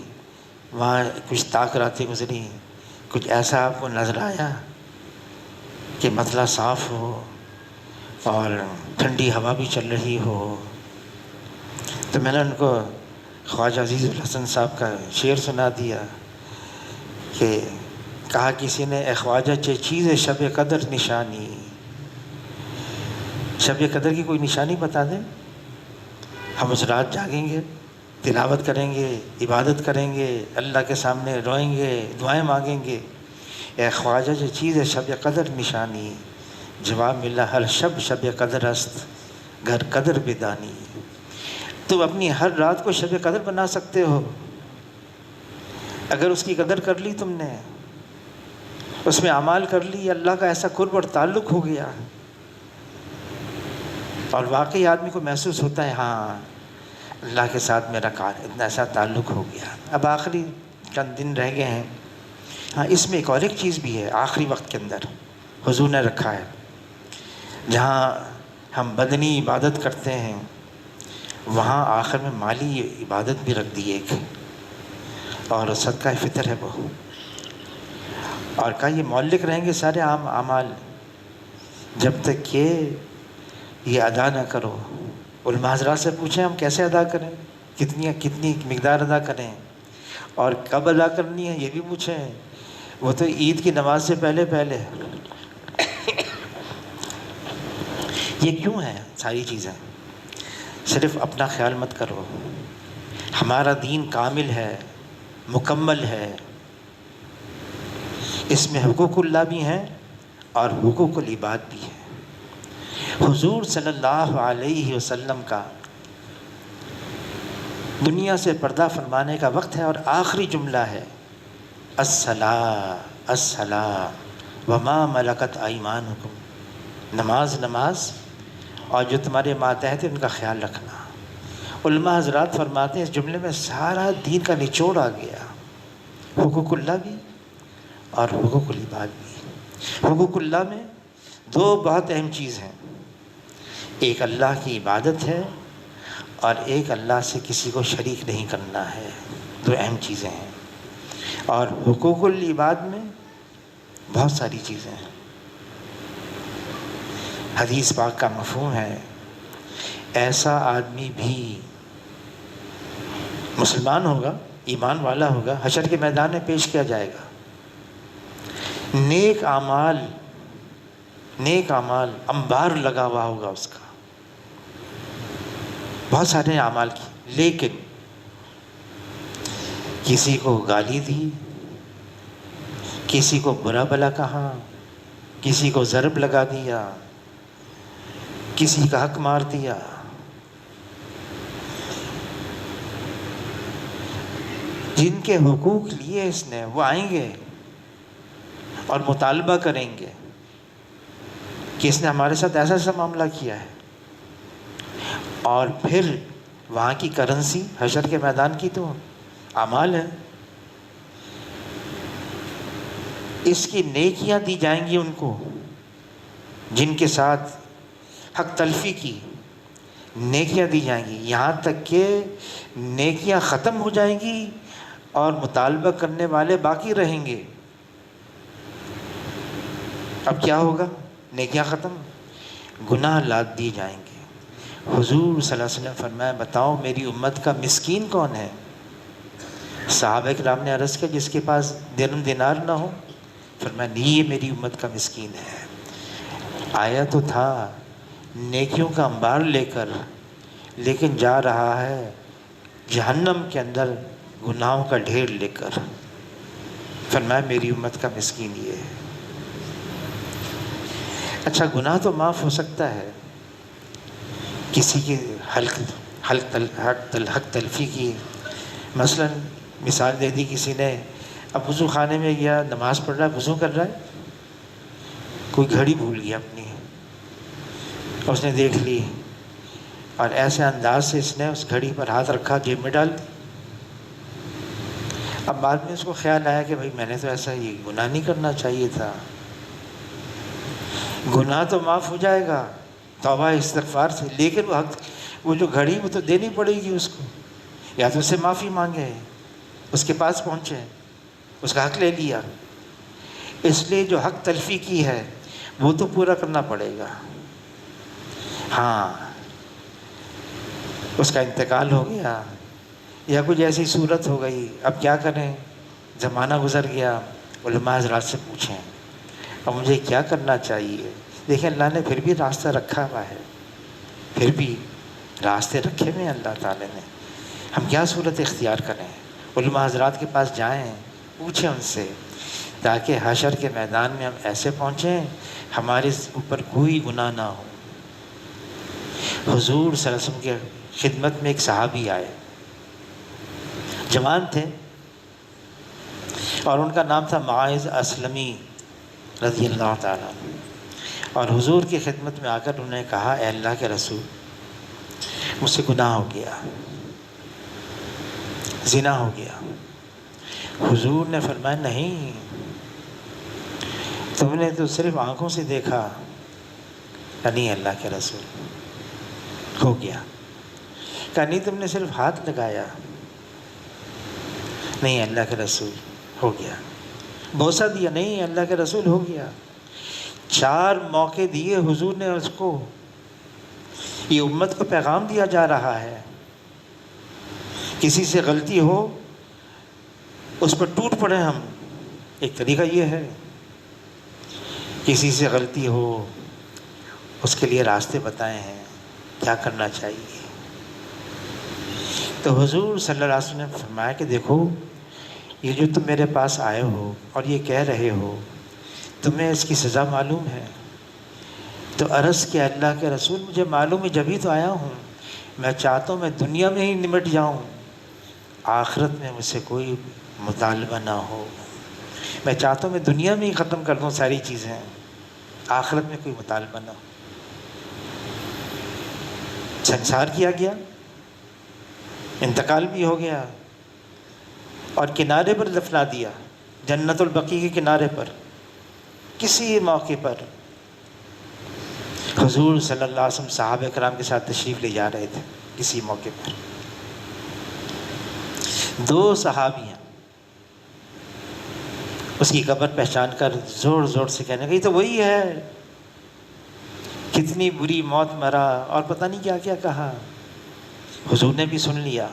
[SPEAKER 1] وہاں کچھ طاق راتیں گزری، کچھ ایسا آپ کو نظر آیا کہ مطلع صاف ہو اور ٹھنڈی ہوا بھی چل رہی ہو؟ تو میں نے ان کو خواجہ عزیز الحسن صاحب کا شعر سنا دیا کہ کہا کسی نے، اے خواجہ چے چیز شب قدر نشانی، شب قدر کی کوئی نشانی بتا دیں۔ ہم اس رات جاگیں گے، تلاوت کریں گے، عبادت کریں گے، اللہ کے سامنے روئیں گے، دعائیں مانگیں گے، اے خواجہ چے چیز شب قدر نشانی، جواب ملا ہر شب شب قدر است گھر قدر بدانی۔ تم اپنی ہر رات کو شب قدر بنا سکتے ہو اگر اس کی قدر کر لی، تم نے اس میں اعمال کر لی، اللہ کا ایسا قرب اور تعلق ہو گیا، اور واقعی آدمی کو محسوس ہوتا ہے ہاں اللہ کے ساتھ میرا اتنا ایسا تعلق ہو گیا۔ اب آخری چند دن رہ گئے ہیں، ہاں اس میں ایک چیز بھی ہے، آخری وقت کے اندر حضور نے رکھا ہے، جہاں ہم بدنی عبادت کرتے ہیں وہاں آخر میں مالی عبادت بھی رکھ دی ایک، اور صدقہ فطر ہے وہ، اور کہا یہ معلق رہیں گے سارے عام اعمال جب تک کہ یہ ادا نہ کرو۔ علماء حضرات سے پوچھیں ہم کیسے ادا کریں، کتنی مقدار ادا کریں، اور کب ادا کرنی ہے یہ بھی پوچھیں، وہ تو عید کی نماز سے پہلے پہلے۔ یہ کیوں ہے ساری چیزیں؟ صرف اپنا خیال مت کرو، ہمارا دین کامل ہے، مکمل ہے، اس میں حقوق اللہ بھی ہیں اور حقوق العباد بھی ہیں۔ حضور صلی اللہ علیہ وسلم کا دنیا سے پردہ فرمانے کا وقت ہے، اور آخری جملہ ہے الصلاۃ الصلاۃ وما ملکت ایمانکم، نماز نماز اور جو تمہارے ماتحت ہیں ان کا خیال رکھنا۔ علماء حضرات فرماتے ہیں اس جملے میں سارا دین کا نچوڑ آ گیا، حقوق اللہ بھی اور حقوق العباد بھی۔ حقوق اللہ میں دو بہت اہم چیز ہیں، ایک اللہ کی عبادت ہے اور ایک اللہ سے کسی کو شریک نہیں کرنا ہے، دو اہم چیزیں ہیں۔ اور حقوق العباد میں بہت ساری چیزیں ہیں۔ حدیث پاک کا مفہوم ہے ایسا آدمی بھی مسلمان ہوگا، ایمان والا ہوگا، حشر کے میدان میں پیش کیا جائے گا، نیک اعمال انبار لگا ہوا ہوگا اس کا، بہت سارے اعمال کی، لیکن کسی کو گالی دی، کسی کو برا بھلا کہا، کسی کو ضرب لگا دیا، کسی کا حق مار دیا، جن کے حقوق لیے اس نے وہ آئیں گے اور مطالبہ کریں گے کہ اس نے ہمارے ساتھ ایسا ایسا معاملہ کیا ہے، اور پھر وہاں کی کرنسی حشر کے میدان کی تو اعمال ہے، اس کی نیکیاں دی جائیں گی ان کو، جن کے ساتھ حق تلفی کی نیکیاں دی جائیں گی، یہاں تک کہ نیکیاں ختم ہو جائیں گی اور مطالبہ کرنے والے باقی رہیں گے۔ اب کیا ہوگا؟ نیکیاں ختم، گناہ لاد دیے جائیں گے۔ حضور صلی اللہ علیہ وسلم فرمایا بتاؤ میری امت کا مسکین کون ہے؟ صحابہ کرام نے عرض کیا جس کے پاس درہم دینار نہ ہو؟ فرمایا نہیں، یہ میری امت کا مسکین ہے۔ آیا تو تھا نیکیوں کا انبار لے کر، لیکن جا رہا ہے جہنم کے اندر گناہوں کا ڈھیر لے کر۔ فرمایا میری امت کا مسکین یہ ہے۔ اچھا گناہ تو معاف ہو سکتا ہے، کسی کی حق تلفی کی، مثلا مثال دے دی کسی نے، اب وضو خانے میں گیا، نماز پڑھ رہا ہے، وضو کر رہا ہے، کوئی گھڑی بھول گیا اپنی، اس نے دیکھ لی اور ایسے انداز سے اس نے اس گھڑی پر ہاتھ رکھا، جیب میں ڈال دی۔ اب بعد میں اس کو خیال آیا کہ بھائی میں نے تو ایسا یہ گناہ نہیں کرنا چاہیے تھا۔ گناہ تو معاف ہو جائے گا توبہ استغفار سے، لیکن وہ جو گھڑی وہ تو دینی پڑے گی اس کو، یا تو اس سے معافی مانگے، اس کے پاس پہنچے، اس کا حق لے لیا، اس لیے جو حق تلفی کی ہے وہ تو پورا کرنا پڑے گا۔ ہاں اس کا انتقال ہو گیا یا کچھ ایسی صورت ہو گئی، اب کیا کریں، زمانہ گزر گیا، علماء حضرات سے پوچھیں اب مجھے کیا کرنا چاہیے۔ دیکھیں اللہ نے پھر بھی راستہ رکھا ہوا ہے، پھر بھی راستے رکھے ہوئے ہیں اللہ تعالی نے، ہم کیا صورت اختیار کریں؟ علماء حضرات کے پاس جائیں، پوچھیں ان سے، تاکہ حشر کے میدان میں ہم ایسے پہنچیں ہمارے اوپر کوئی گناہ نہ ہو۔ حضور صلی اللہ علیہ وسلم کے خدمت میں ایک صحابی آئے، جوان تھے، اور ان کا نام تھا معاذ اسلمی رضی اللہ تعالیٰ عنہ، اور حضور کی خدمت میں آ کر انہوں نے کہا اے اللہ کے رسول مجھ سے گناہ ہو گیا، زنا ہو گیا۔ حضور نے فرمایا نہیں، تم نے تو صرف آنکھوں سے دیکھا۔ نہیں اللہ کے رسول ہو گیا۔ کہا نہیں تم نے صرف ہاتھ لگایا۔ نہیں اللہ کے رسول ہو گیا۔ بوسہ دیا؟ نہیں اللہ کے رسول ہو گیا۔ 4 موقع دیے حضور نے اس کو، یہ امت کو پیغام دیا جا رہا ہے، کسی سے غلطی ہو اس پر ٹوٹ پڑے ہم، ایک طریقہ یہ ہے، کسی سے غلطی ہو اس کے لیے راستے بتائے ہیں کیا کرنا چاہیے۔ تو حضور صلی اللہ علیہ وسلم نے فرمایا کہ دیکھو یہ جو تم میرے پاس آئے ہو اور یہ کہہ رہے ہو تمہیں اس کی سزا معلوم ہے؟ تو عرض کہ اللہ کے رسول مجھے معلوم ہے، جبھی تو آیا ہوں، میں چاہتا ہوں میں دنیا میں ہی نمٹ جاؤں، آخرت میں مجھ سے کوئی مطالبہ نہ ہو۔ میں چاہتا ہوں میں دنیا میں ہی ختم کر دوں ساری چیزیں، آخرت میں کوئی مطالبہ نہ ہو۔ سنسار کیا گیا، انتقال بھی ہو گیا، اور کنارے پر دفنا دیا، جنت البقیع کے کنارے پر۔ کسی موقع پر حضور صلی اللہ علیہ وسلم صحابہ کرام کے ساتھ تشریف لے جا رہے تھے، کسی موقع پر 2 صحابیاں اس کی قبر پہچان کر زور زور سے کہنے لگی تو وہی ہے، کتنی بری موت مرا، اور پتہ نہیں کیا کیا کہا۔ حضور نے بھی سن لیا۔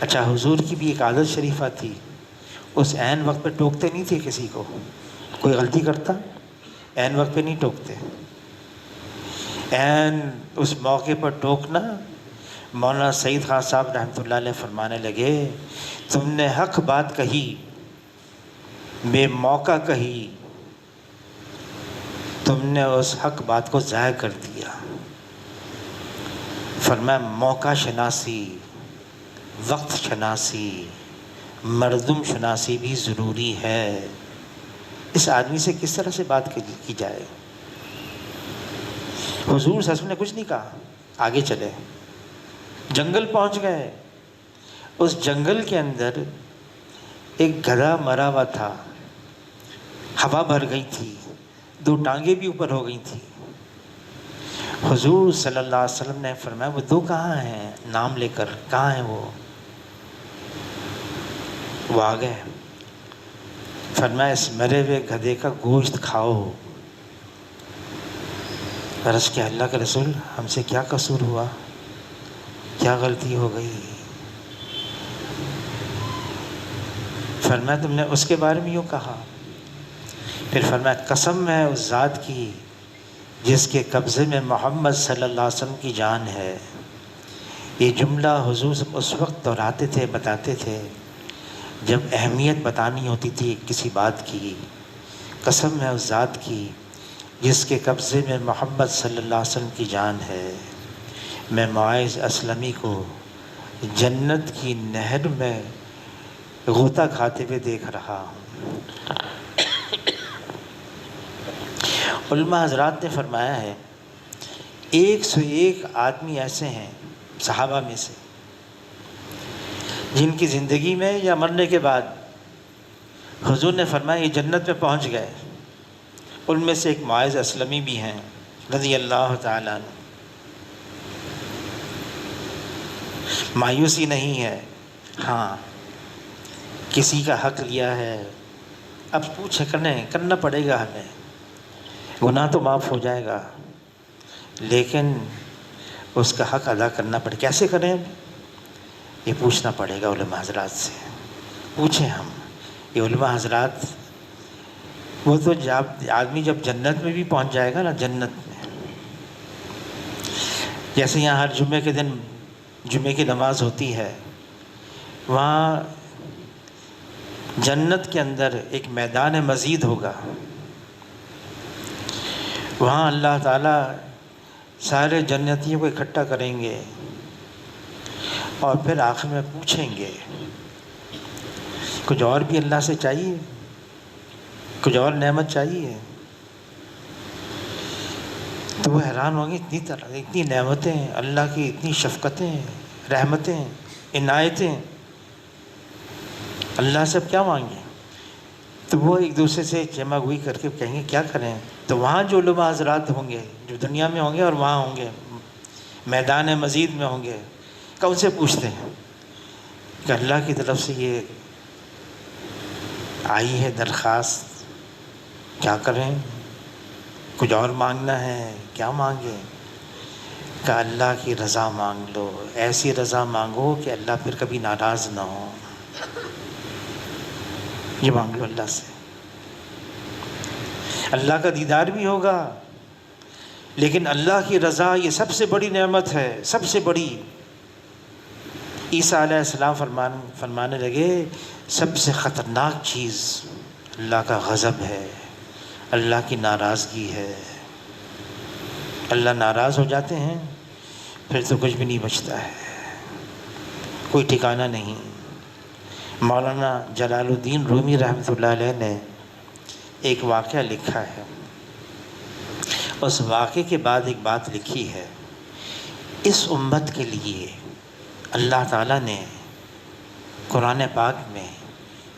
[SPEAKER 1] اچھا حضور کی بھی ایک عادت شریفہ تھی، اس عین وقت پہ ٹوکتے نہیں تھے کسی کو، کوئی غلطی کرتا عین وقت پہ نہیں ٹوکتے، عین اس موقع پر ٹوکنا۔ مولانا سعید خان صاحب رحمۃ اللہ علیہ فرمانے لگے تم نے حق بات کہی، بے موقع کہی، تم نے اس حق بات کو ضائع کر دیا۔ فرمایا موقع شناسی، وقت شناسی، مردم شناسی بھی ضروری ہے۔ اس آدمی سے کس طرح سے بات کی جائے؟ حضور صلی اللہ علیہ وسلم نے کچھ نہیں کہا، آگے چلے، جنگل پہنچ گئے۔ اس جنگل کے اندر ایک گدھا مرا ہوا تھا، ہوا بھر گئی تھی، 2 ٹانگیں بھی اوپر ہو گئی تھی۔ حضور صلی اللہ علیہ وسلم نے فرمایا وہ 2 کہاں ہیں؟ نام لے کر، کہاں ہیں وہ آ گئے، فرمایا اس مرے ہوئے گدھے کا گوشت کھاؤ۔ عرض کیا اللہ کے رسول ہم سے کیا قصور ہوا، کیا غلطی ہو گئی؟ فرمایا تم نے اس کے بارے میں یوں کہا؟ پھر فرمایا قسم ہے اس ذات کی جس کے قبضے میں محمد صلی اللہ علیہ وسلم کی جان ہے۔ یہ جملہ حضور اس وقت دہراتے تھے، بتاتے تھے جب اہمیت بتانی ہوتی تھی کسی بات کی۔ قسم ہے اس ذات کی جس کے قبضے میں محمد صلی اللہ علیہ وسلم کی جان ہے، میں معاذ اسلمی کو جنت کی نہر میں غوطہ کھاتے ہوئے دیکھ رہا ہوں۔ علماء حضرات نے فرمایا ہے 101 آدمی ایسے ہیں صحابہ میں سے جن کی زندگی میں یا مرنے کے بعد حضور نے فرمایا یہ جنت میں پہنچ گئے۔ ان میں سے ایک معاذ اسلمی بھی ہیں رضی اللہ تعالیٰ عنہ۔ مایوسی نہیں ہے، ہاں کسی کا حق لیا ہے، اب پوچھے کرنا پڑے گا، ہمیں گناہ تو معاف ہو جائے گا لیکن اس کا حق ادا کرنا پڑے۔ کیسے کریں یہ پوچھنا پڑے گا علماء حضرات سے۔ پوچھیں ہم، یہ علماء حضرات وہ تو آدمی جب جنت میں بھی پہنچ جائے گا نا، جنت میں جیسے یہاں ہر جمعے کے دن جمعے کی نماز ہوتی ہے، وہاں جنت کے اندر ایک میدان مزید ہوگا، وہاں اللہ تعالیٰ سارے جنتیوں کو اکٹھا کریں گے اور پھر آخر میں پوچھیں گے کچھ اور بھی اللہ سے چاہیے، کچھ اور نعمت چاہیے؟ تو وہ حیران ہوں گے، اتنی نعمتیں اللہ کی، اتنی شفقتیں، رحمتیں، عنایتیں، اللہ سے اب کیا مانگیں؟ تو وہ ایک دوسرے سے جمع گوئی کر کے کہیں گے کیا کریں؟ تو وہاں جو علماء حضرات ہوں گے، جو دنیا میں ہوں گے اور وہاں ہوں گے میدان مزید میں ہوں گے، کون سے پوچھتے ہیں کہ اللہ کی طرف سے یہ آئی ہے درخواست، کیا کریں؟ کچھ اور مانگنا ہے، کیا مانگیں؟ کہ اللہ کی رضا مانگ لو، ایسی رضا مانگو کہ اللہ پھر کبھی ناراض نہ ہو، یہ مانگ لو اللہ سے۔ اللہ کا دیدار بھی ہوگا لیکن اللہ کی رضا یہ سب سے بڑی نعمت ہے، سب سے بڑی۔ عیسیٰ علیہ السلام فرمانے لگے سب سے خطرناک چیز اللہ کا غضب ہے، اللہ کی ناراضگی ہے۔ اللہ ناراض ہو جاتے ہیں پھر تو کچھ بھی نہیں بچتا ہے، کوئی ٹھکانہ نہیں۔ مولانا جلال الدین رومی رحمۃ اللہ علیہ نے ایک واقعہ لکھا ہے، اس واقعے کے بعد ایک بات لکھی ہے، اس امت کے لیے اللہ تعالیٰ نے قرآن پاک میں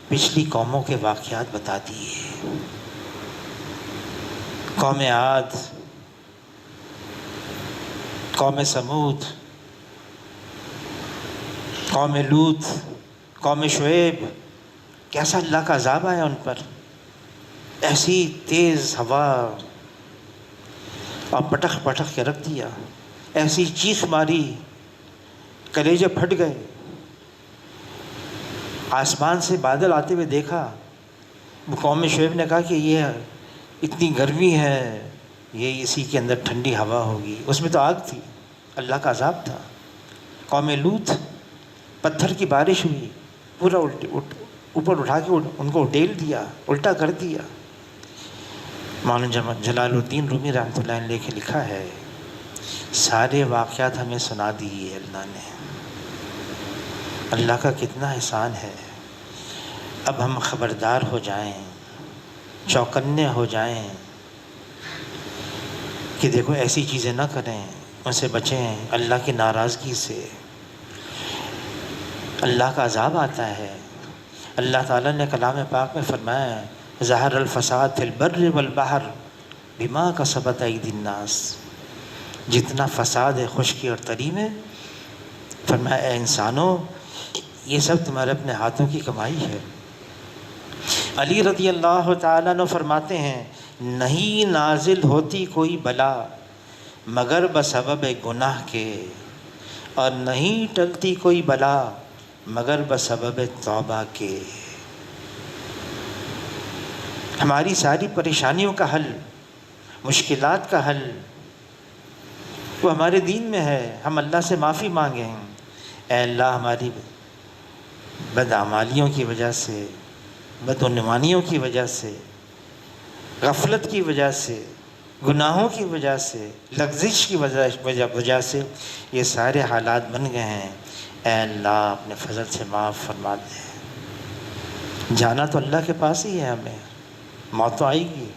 [SPEAKER 1] پچھلی قوموں کے واقعات بتا دیے۔ قوم عاد، قوم سمود، قوم لوط، قوم شعیب، کیسا اللہ کا عذاب آیا ان پر، ایسی تیز ہوا اور پٹخ پٹخ کے رکھ دیا، ایسی چیخ ماری کلیجے پھٹ گئے۔ آسمان سے بادل آتے ہوئے دیکھا، قوم شعیب نے کہا کہ یہ اتنی گرمی ہے، یہ اسی کے اندر ٹھنڈی ہوا ہوگی، اس میں تو آگ تھی، اللہ کا عذاب تھا۔ قوم لوط، پتھر کی بارش ہوئی، پورا اوپر اٹھا کے ان کو ڈیل دیا، الٹا کر دیا۔ مولانا جلال الدین رومی رحمۃ اللہ علیہ کے لکھا ہے سارے واقعات ہمیں سنا دیے اللہ نے، اللہ کا کتنا احسان ہے۔ اب ہم خبردار ہو جائیں، چوکنے ہو جائیں کہ دیکھو ایسی چیزیں نہ کریں، ان سے بچیں، اللہ کی ناراضگی سے۔ اللہ کا عذاب آتا ہے۔ اللہ تعالیٰ نے کلام پاک میں فرمایا ظہر الفساد فی البر والبحر بما کسبت ایدی الناس، جتنا فساد ہے خشکی اور تری میں، فرمایا اے انسانوں یہ سب تمہارے اپنے ہاتھوں کی کمائی ہے۔ علی رضی اللہ تعالیٰ عنہ فرماتے ہیں نہیں نازل ہوتی کوئی بلا مگر بسبب گناہ کے، اور نہیں ٹلتی کوئی بلا مگر بسبب توبہ کے۔ ہماری ساری پریشانیوں کا حل، مشکلات کا حل وہ ہمارے دین میں ہے۔ ہم اللہ سے معافی مانگیں، اے اللہ ہماری بدعمالیوں کی وجہ سے، بدعنوانیوں کی وجہ سے، غفلت کی وجہ سے، گناہوں کی وجہ سے، لغزش کی وجہ سے یہ سارے حالات بن گئے ہیں، اے اللہ اپنے فضل سے معاف فرما دے۔ جانا تو اللہ کے پاس ہی ہے، ہمیں موت تو آئے گی،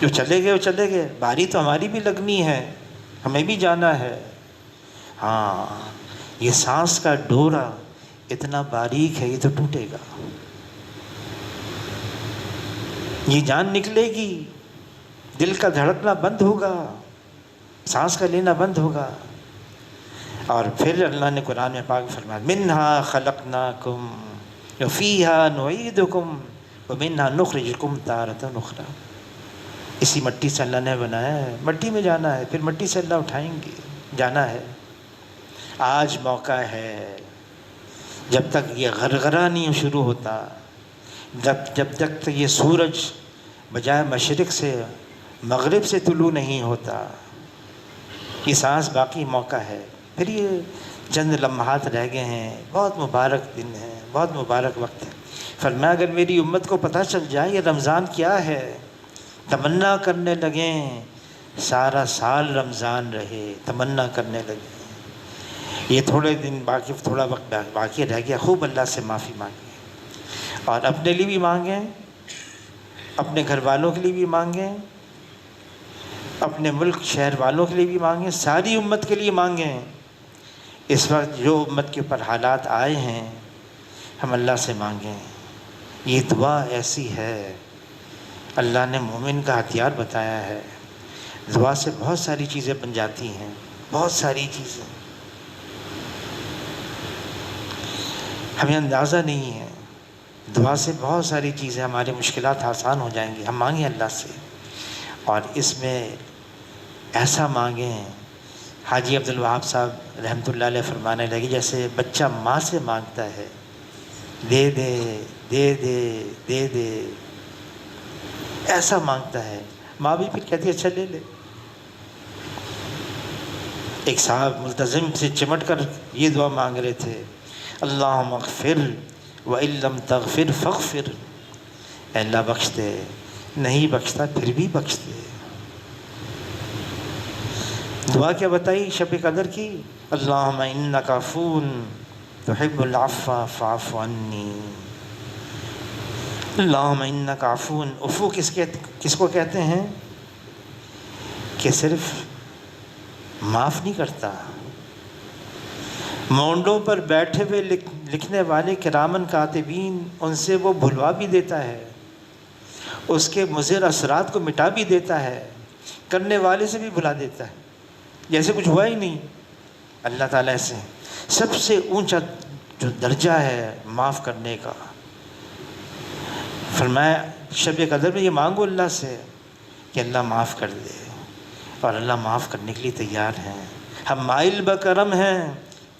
[SPEAKER 1] جو چلے گئے وہ چلے گئے، باری تو ہماری بھی لگنی ہے، ہمیں بھی جانا ہے۔ ہاں یہ سانس کا ڈورا اتنا باریک ہے، یہ تو ٹوٹے گا، یہ جان نکلے گی، دل کا دھڑکنا بند ہوگا، سانس کا لینا بند ہوگا۔ اور پھر اللہ نے قرآن میں پاک فرمایا منہا خلقناکم وفیہا نعیدکم ومنہا نخرجکم تارۃ اخری۔ اسی مٹی سے اللہ نے بنایا ہے، مٹی میں جانا ہے، پھر مٹی سے اللہ اٹھائیں گے، جانا ہے۔ آج موقع ہے، جب تک یہ غرغرہ نہیں شروع ہوتا، جب تک یہ سورج بجائے مشرق سے مغرب سے طلوع نہیں ہوتا، یہ سانس باقی موقع ہے۔ پھر یہ چند لمحات رہ گئے ہیں، بہت مبارک دن ہے، بہت مبارک وقت ہے۔ فرمایا اگر میری امت کو پتہ چل جائے یہ رمضان کیا ہے، تمنا کرنے لگیں سارا سال رمضان رہے، تمنا کرنے لگیں یہ تھوڑے دن باقی، تھوڑا وقت باقی رہ گیا، خوب اللہ سے معافی مانگیں، اور اپنے لیے بھی مانگیں، اپنے گھر والوں کے لیے بھی مانگیں، اپنے ملک شہر والوں کے لیے بھی مانگیں، ساری امت کے لیے مانگیں۔ اس وقت جو امت کے اوپر حالات آئے ہیں ہم اللہ سے مانگیں۔ یہ دعا ایسی ہے، اللہ نے مومن کا ہتھیار بتایا ہے، دعا سے بہت ساری چیزیں بن جاتی ہیں، بہت ساری چیزیں ہمیں اندازہ نہیں ہے۔ دعا سے بہت ساری چیزیں، ہمارے مشکلات آسان ہو جائیں گی۔ ہم مانگیں اللہ سے، اور اس میں ایسا مانگیں، حاجی عبدالوہاب صاحب رحمۃ اللہ علیہ فرمانے لگے جیسے بچہ ماں سے مانگتا ہے، دے دے دے دے دے دے، ایسا مانگتا ہے، ماں بھی پھر کہتی ہے اچھا لے لے۔ ایک صاحب ملتزم سے چمٹ کر یہ دعا مانگ رہے تھے، اللہم اغفر وَإِن لَمْ تَغْفِرْ فَاغْفِرْ، اے اللہ بخش دے، نہیں بخشتا پھر بھی بخش دے۔ دعا کیا بتائی شب قدر کی، اللہم انک عفو تحب العفو فاعف عنی۔ اللہم انک عفو، عفو کس کو کہتے ہیں کہ صرف معاف نہیں کرتا، مونڈوں پر بیٹھے ہوئے لکھنے والے کرامن کاتبین ان سے وہ بھلوا بھی دیتا ہے، اس کے مضر اثرات کو مٹا بھی دیتا ہے، کرنے والے سے بھی بھلا دیتا ہے جیسے کچھ ہوا ہی نہیں۔ اللہ تعالیٰ سے سب سے اونچا جو درجہ ہے معاف کرنے کا، فرمایا شب قدر میں یہ مانگو اللہ سے کہ اللہ معاف کر دے، اور اللہ معاف کرنے کے لیے تیار ہیں۔ ہم مائل بکرم ہیں،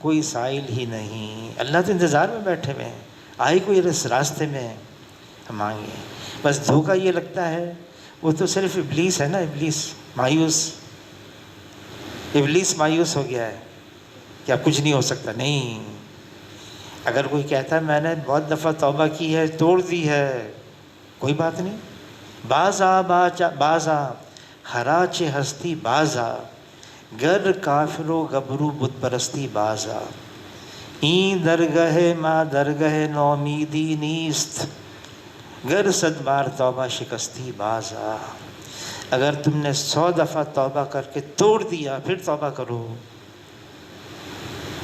[SPEAKER 1] کوئی سائل ہی نہیں، اللہ تو انتظار میں بیٹھے ہوئے ہیں، آئے کوئی اس راستے میں ہم مانگیں۔ بس دھوکہ یہ لگتا ہے وہ تو صرف ابلیس ہے نا، ابلیس مایوس ہو گیا ہے کہ اب کچھ نہیں ہو سکتا۔ نہیں، اگر کوئی کہتا ہے میں نے بہت دفعہ توبہ کی ہے، توڑ دی ہے، کوئی بات نہیں، بازا خراچ ہستی بازا، گر کافر و گبرو بت پرستی بازا، این درگہ ما درگہ نومیدی نیست، گر صد بار توبہ شکستی بازا۔ اگر تم نے 100 دفعہ توبہ کر کے توڑ دیا پھر توبہ کرو،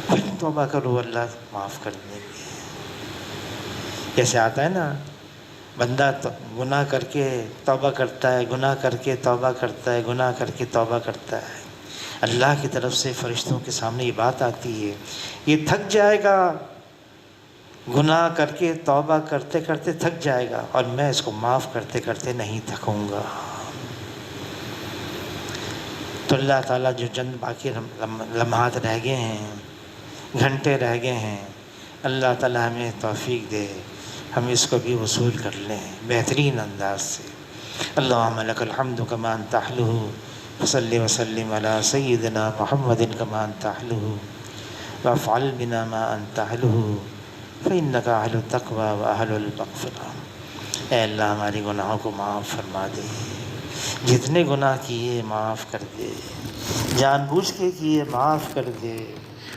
[SPEAKER 1] پھر توبہ کرو، اللہ معاف کر دیں گے۔ جیسے آتا ہے نا، بندہ گناہ کر کے توبہ کرتا ہے، گناہ کر کے توبہ کرتا ہے، گناہ کر کے توبہ کرتا ہے، اللہ کی طرف سے فرشتوں کے سامنے یہ بات آتی ہے، یہ تھک جائے گا گناہ کر کے توبہ کرتے کرتے تھک جائے گا، اور میں اس کو معاف کرتے کرتے نہیں تھکوں گا۔ تو اللہ تعالیٰ جو چند باقی لمحات رہ گئے ہیں، گھنٹے رہ گئے ہیں، اللہ تعالیٰ ہمیں توفیق دے ہم اس کو بھی وصول کر لیں بہترین انداز سے۔ اللہم لک الحمد کما انت اہلہ، صلی وسلم علی سیدنا محمد کما انت اہلہ، وافعل بنا ما انت اہلہ، فإنک اہل التقوی واہل المغفرہ۔ اے اللہ ہماری گناہوں کو معاف فرما دے، جتنے گناہ کیے معاف کر دے، جان بوجھ کے کیے معاف کر دے،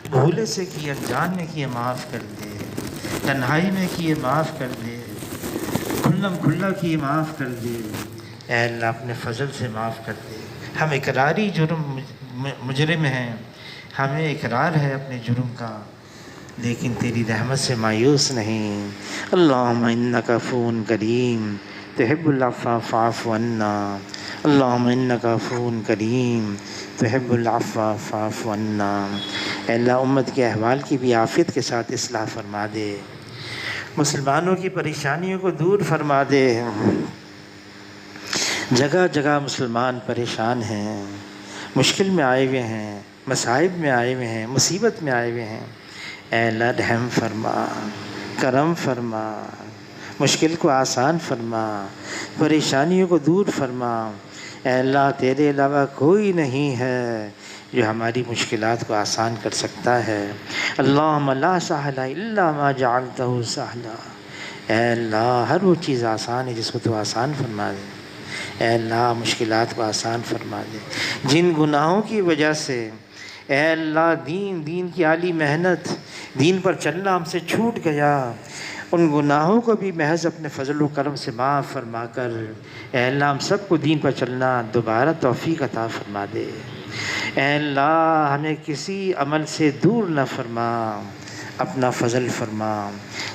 [SPEAKER 1] بھولے سے کیے، انجان میں کیے معاف کر دے، تنہائی میں کیے معاف کر دے، کھلم کھلا کیے معاف کر دے۔ اے اللہ اپنے فضل سے معاف کر دے۔ ہم اقراری جرم مجرم ہیں، ہمیں اقرار ہے اپنے جرم کا، لیکن تیری رحمت سے مایوس نہیں۔ اللہم انک عفو کریم تحب العفو فاعف عنا، اللہم انک عفو کریم تحب العفو فاعف عنا۔ اے اللہ امت کے احوال کی بھی عافیت کے ساتھ اصلاح فرما دے، مسلمانوں کی پریشانیوں کو دور فرما دے۔ جگہ جگہ مسلمان پریشان ہیں، مشکل میں آئے ہوئے ہیں، مصائب میں آئے ہوئے ہیں، مصیبت میں آئے ہوئے ہیں۔ اے اللہ رحم فرما، کرم فرما، مشکل کو آسان فرما، پریشانیوں کو دور فرما۔ اے اللہ تیرے علاوہ کوئی نہیں ہے جو ہماری مشکلات کو آسان کر سکتا ہے۔ اللہم لا سہل الا ما جعلتہ سہلا، اے اللہ ہر وہ چیز آسان ہے جس کو تو آسان فرما دے۔ اے اللہ مشکلات کو آسان فرما دے۔ جن گناہوں کی وجہ سے اے اللہ دین کی عالی محنت، دین پر چلنا ہم سے چھوٹ گیا، ان گناہوں کو بھی محض اپنے فضل و کرم سے معاف فرما کر اے اللہ ہم سب کو دین پر چلنا دوبارہ توفیق عطا فرما دے۔ اے اللہ ہمیں کسی عمل سے دور نہ فرما، اپنا فضل فرما۔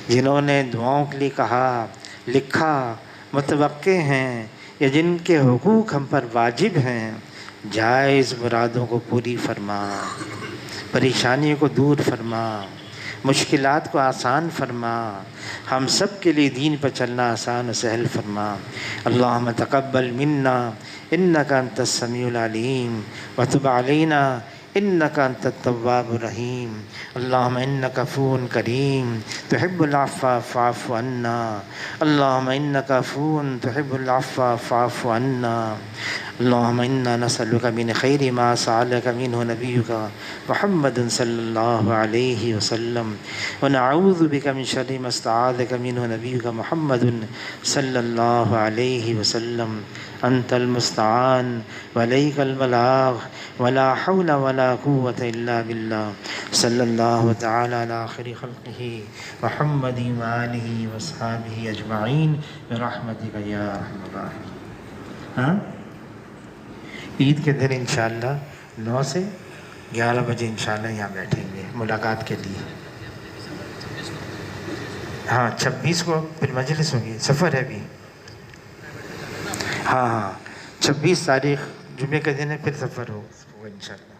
[SPEAKER 1] جنہوں نے دعاؤں کے لیے کہا، لکھا، متوقع ہیں، یا جن کے حقوق ہم پر واجب ہیں، جائز مرادوں کو پوری فرما، پریشانیوں کو دور فرما، مشکلات کو آسان فرما، ہم سب کے لیے دین پر چلنا آسان و سہل فرما۔ اللہم تقبل منا انک انت السمیع العلیم وتب علینا انک انت التواب الرحیم۔ اللہم انک عفو کریم تحب العفو فاعف عنا، اللہم انک عفو تحب العفو فاعف عنا۔ اللہم انا نسألک من خیر ما سألک منہ نبیک محمد صلی اللہ علیہ وسلم، ونعوذ بک من شر ما استعاذک منہ نبیک محمد صلی اللہ علیہ وسلم۔ انت المستعان وعلیک البلاغ ولا حول ولا قوة الا باللہ۔ صلی اللہ تعالی علی خیر خلقہ محمد وآلہ واصحابہ اجمعین برحمتک یا ارحم الراحمین۔ عید کے دن انشاءاللہ 9 سے 11 بجے انشاءاللہ یہاں بیٹھیں گے ملاقات کے لیے۔ ہاں 26 کو پھر مجلس ہوگی، سفر ہے بھی۔ ہاں 26 تاریخ جمعے کا دن ہے، پھر سفر ہوگا انشاءاللہ۔